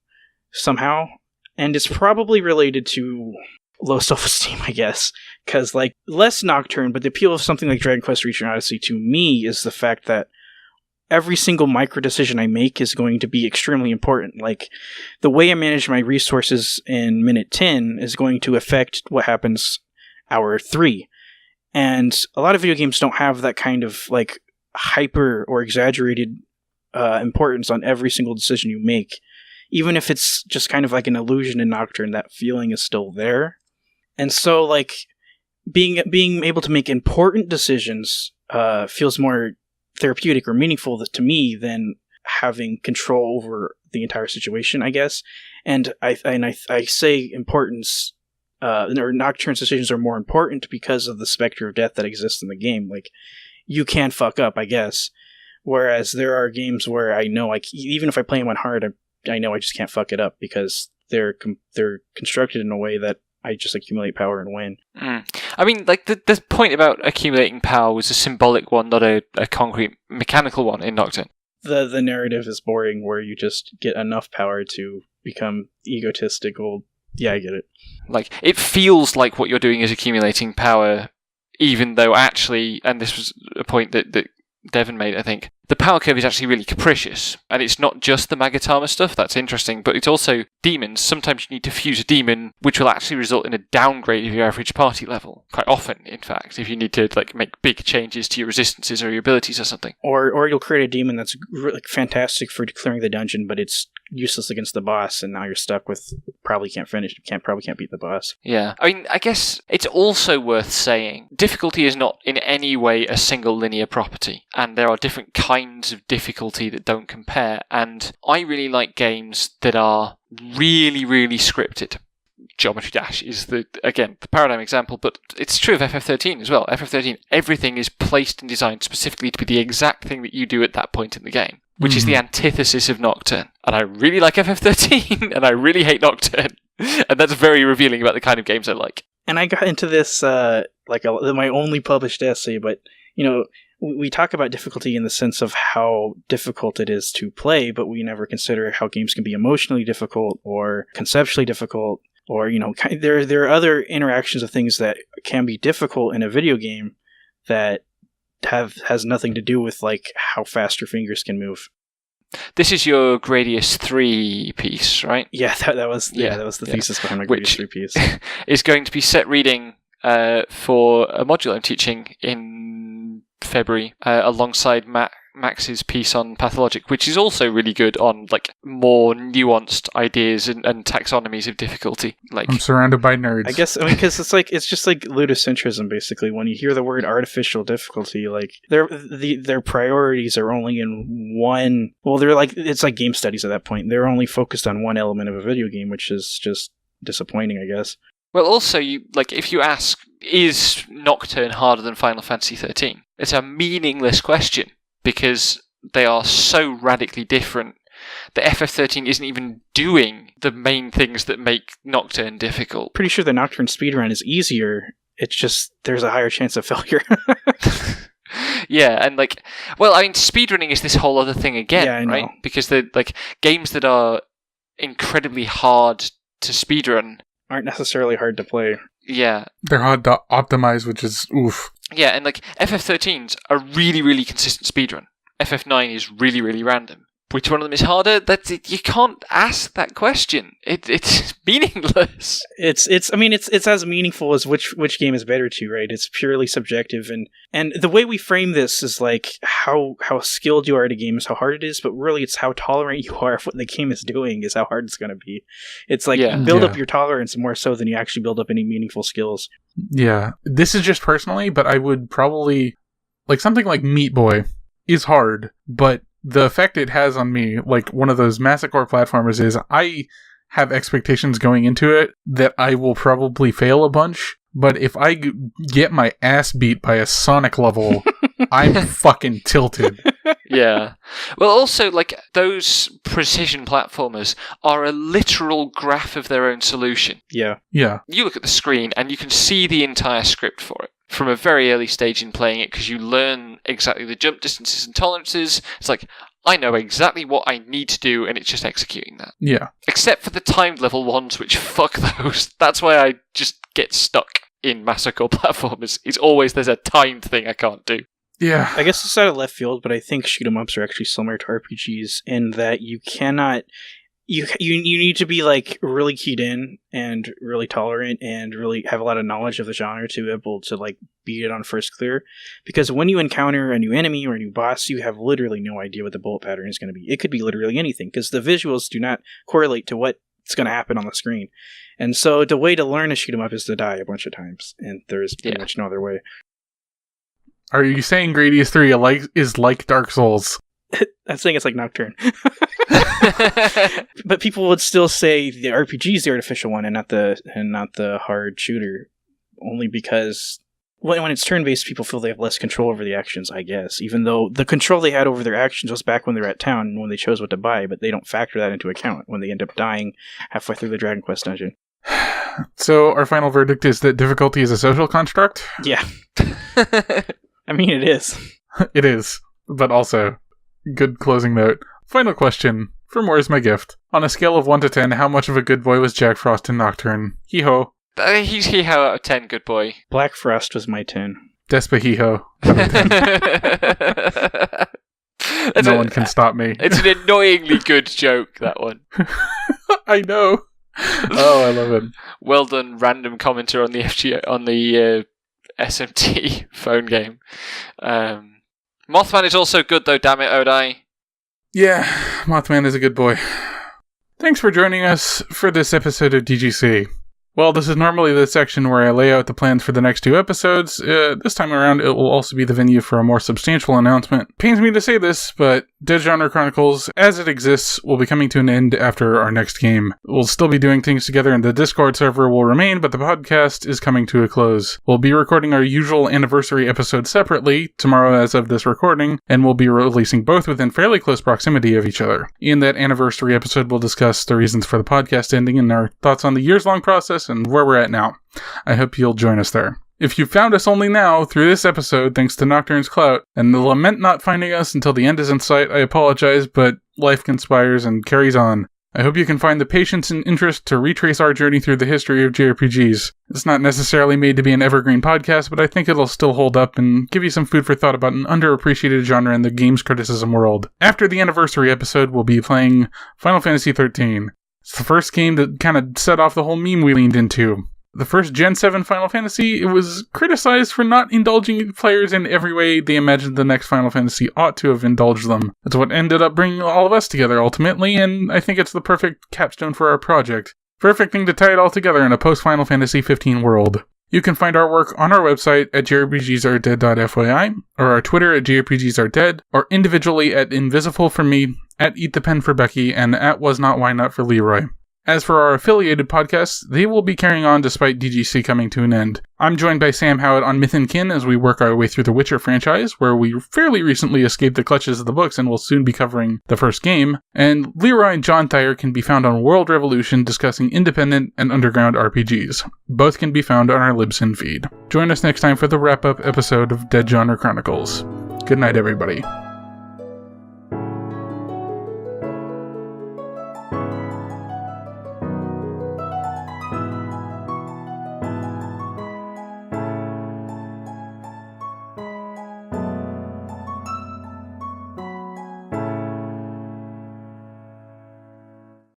somehow, and it's probably related to low self-esteem, I guess. Because like less Nocturne, but the appeal of something like Dragon Quest Reach and Odyssey to me is the fact that every single micro decision I make is going to be extremely important. Like, the way I manage my resources in minute 10 is going to affect what happens hour 3. And a lot of video games don't have that kind of, like, hyper or exaggerated importance on every single decision you make. Even if it's just kind of like an illusion in Nocturne, that feeling is still there. And so, like, being able to make important decisions feels more therapeutic or meaningful to me than having control over the entire situation, I guess. And I say importance, or Nocturne's decisions are more important because of the specter of death that exists in the game. Like, you can fuck up, I guess. Whereas there are games where I know, like, even if I play them on hard, I know I just can't fuck it up because they're constructed in a way that I just accumulate power and win. I mean, like, the point about accumulating power was a symbolic one, not a concrete mechanical one in Nocturne. The narrative is boring, where you just get enough power to become egotistical. Yeah, I get it. Like, it feels like what you're doing is accumulating power, even though actually, and this was a point that Devon made, I think, the power curve is actually really capricious. And it's not just the Magatama stuff, that's interesting, but it's also demons. Sometimes you need to fuse a demon, which will actually result in a downgrade of your average party level. Quite often, in fact, if you need to like make big changes to your resistances or your abilities or something. Or you'll create a demon that's really fantastic for clearing the dungeon, but it's useless against the boss, and now you're stuck with probably can't beat the boss. Yeah. I mean, I guess it's also worth saying difficulty is not in any way a single linear property, and there are different kinds of difficulty that don't compare, and I really like games that are really, really scripted. Geometry Dash is the paradigm example, but it's true of FF13 as well. FF13, everything is placed and designed specifically to be the exact thing that you do at that point in the game, which is the antithesis of Nocturne. And I really like FF13, and I really hate Nocturne. And that's very revealing about the kind of games I like. And I got into this, my only published essay, but, we talk about difficulty in the sense of how difficult it is to play, but we never consider how games can be emotionally difficult or conceptually difficult, or, there are other interactions of things that can be difficult in a video game that has nothing to do with, like, how fast your fingers can move. This is your Gradius 3 piece, right? Yeah, that was the thesis behind my Gradius 3 piece. Is going to be set reading for a module I'm teaching in February, alongside Max's piece on Pathologic, which is also really good on like more nuanced ideas and taxonomies of difficulty. Like, I'm surrounded by nerds. I guess, because it's just like ludocentrism, basically. When you hear the word artificial difficulty, like their priorities are only in one. Well, it's like game studies at that point. They're only focused on one element of a video game, which is just disappointing, I guess. Well, also, if you ask, is Nocturne harder than Final Fantasy XIII? It's a meaningless question, because they are so radically different that FF13 isn't even doing the main things that make Nocturne difficult. Pretty sure the Nocturne speedrun is easier, it's just there's a higher chance of failure. Yeah, and speedrunning is this whole other thing again, right? Because the games that are incredibly hard to speedrun aren't necessarily hard to play. Yeah. They're hard to optimize, which is oof. Yeah, and FF13's a really, really consistent speedrun. FF9 is really, really random. Which one of them is harder? You can't ask that question. It's meaningless. It's as meaningful as which game is better to, right? It's purely subjective, and the way we frame this is like how skilled you are at a game is how hard it is, but really it's how tolerant you are of what the game is doing is how hard it's going to be. It's like build up your tolerance more so than you actually build up any meaningful skills. Yeah, this is just personally, but I would probably something like Meat Boy is hard, but the effect it has on me, like one of those masochore platformers, is I have expectations going into it that I will probably fail a bunch, but if I get my ass beat by a Sonic level, I'm fucking tilted. Yeah. Well, also, those precision platformers are a literal graph of their own solution. Yeah. Yeah. You look at the screen and you can see the entire script for it from a very early stage in playing it, because you learn exactly the jump distances and tolerances. It's like, I know exactly what I need to do, and it's just executing that. Yeah. Except for the timed level ones, which fuck those. That's why I just get stuck in masochore platformers. It's always there's a timed thing I can't do. Yeah. I guess it's out of left field, but I think shoot 'em ups are actually similar to RPGs in that you cannot... You need to be really keyed in and really tolerant and really have a lot of knowledge of the genre to be able to beat it on first clear, because when you encounter a new enemy or a new boss, you have literally no idea what the bullet pattern is going to be. It could be literally anything, because the visuals do not correlate to what's going to happen on the screen. And so the way to learn to shoot 'em up is to die a bunch of times, and there's pretty much no other way. Are you saying Gradius 3 is like Dark Souls? I'm saying it's like Nocturne. But people would still say the RPG is the artificial one and not the hard shooter, only because when it's turn-based, people feel they have less control over the actions, I guess, even though the control they had over their actions was back when they were at town and when they chose what to buy, but they don't factor that into account when they end up dying halfway through the Dragon Quest dungeon. So our final verdict is that difficulty is a social construct? Yeah. I mean, it is. It is, but also, good closing note. Final question, for More Is My Gift. On a scale of 1 to 10, how much of a good boy was Jack Frost in Nocturne? Hee-ho. He's hee-ho out of 10, good boy. Black Frost was my 10. Despa hee-ho. No one can stop me. It's an annoyingly good joke, that one. I know. Oh, I love it. Well done, random commenter on the SMT phone game. Mothman is also good, though, damn it, Odai. Yeah, Mothman is a good boy. Thanks for joining us for this episode of DGC. Well, this is normally the section where I lay out the plans for the next 2 episodes. This time around, it will also be the venue for a more substantial announcement. Pains me to say this, but Dead Genre Chronicles, as it exists, will be coming to an end after our next game. We'll still be doing things together, and the Discord server will remain, but the podcast is coming to a close. We'll be recording our usual anniversary episode separately, tomorrow as of this recording, and we'll be releasing both within fairly close proximity of each other. In that anniversary episode, we'll discuss the reasons for the podcast ending and our thoughts on the years-long process and where we're at now. I hope you'll join us there. If you found us only now through this episode thanks to Nocturne's clout, and the lament not finding us until the end is in sight, I apologize, but life conspires and carries on. I hope you can find the patience and interest to retrace our journey through the history of JRPGs. It's not necessarily made to be an evergreen podcast, but I think it'll still hold up and give you some food for thought about an underappreciated genre in the games criticism world. After the anniversary episode, we'll be playing Final Fantasy XIII. It's the first game that kind of set off the whole meme we leaned into. The first Gen 7 Final Fantasy, it was criticized for not indulging players in every way they imagined the next Final Fantasy ought to have indulged them. That's what ended up bringing all of us together ultimately, and I think it's the perfect capstone for our project. Perfect thing to tie it all together in a post-Final Fantasy 15 world. You can find our work on our website at jrpgsaredead.fyi, or our Twitter at jrpgsaredead, or individually at Invisible for me, at Eat the Pen for Becky, and at Was Not Why Not for Leroy. As for our affiliated podcasts, they will be carrying on despite DGC coming to an end. I'm joined by Sam Howard on Myth and Kin as we work our way through the Witcher franchise, where we fairly recently escaped the clutches of the books and will soon be covering the first game. And Leroy and John Thayer can be found on World Revolution discussing independent and underground RPGs. Both can be found on our Libsyn feed. Join us next time for the wrap-up episode of Dead Genre Chronicles. Good night, everybody.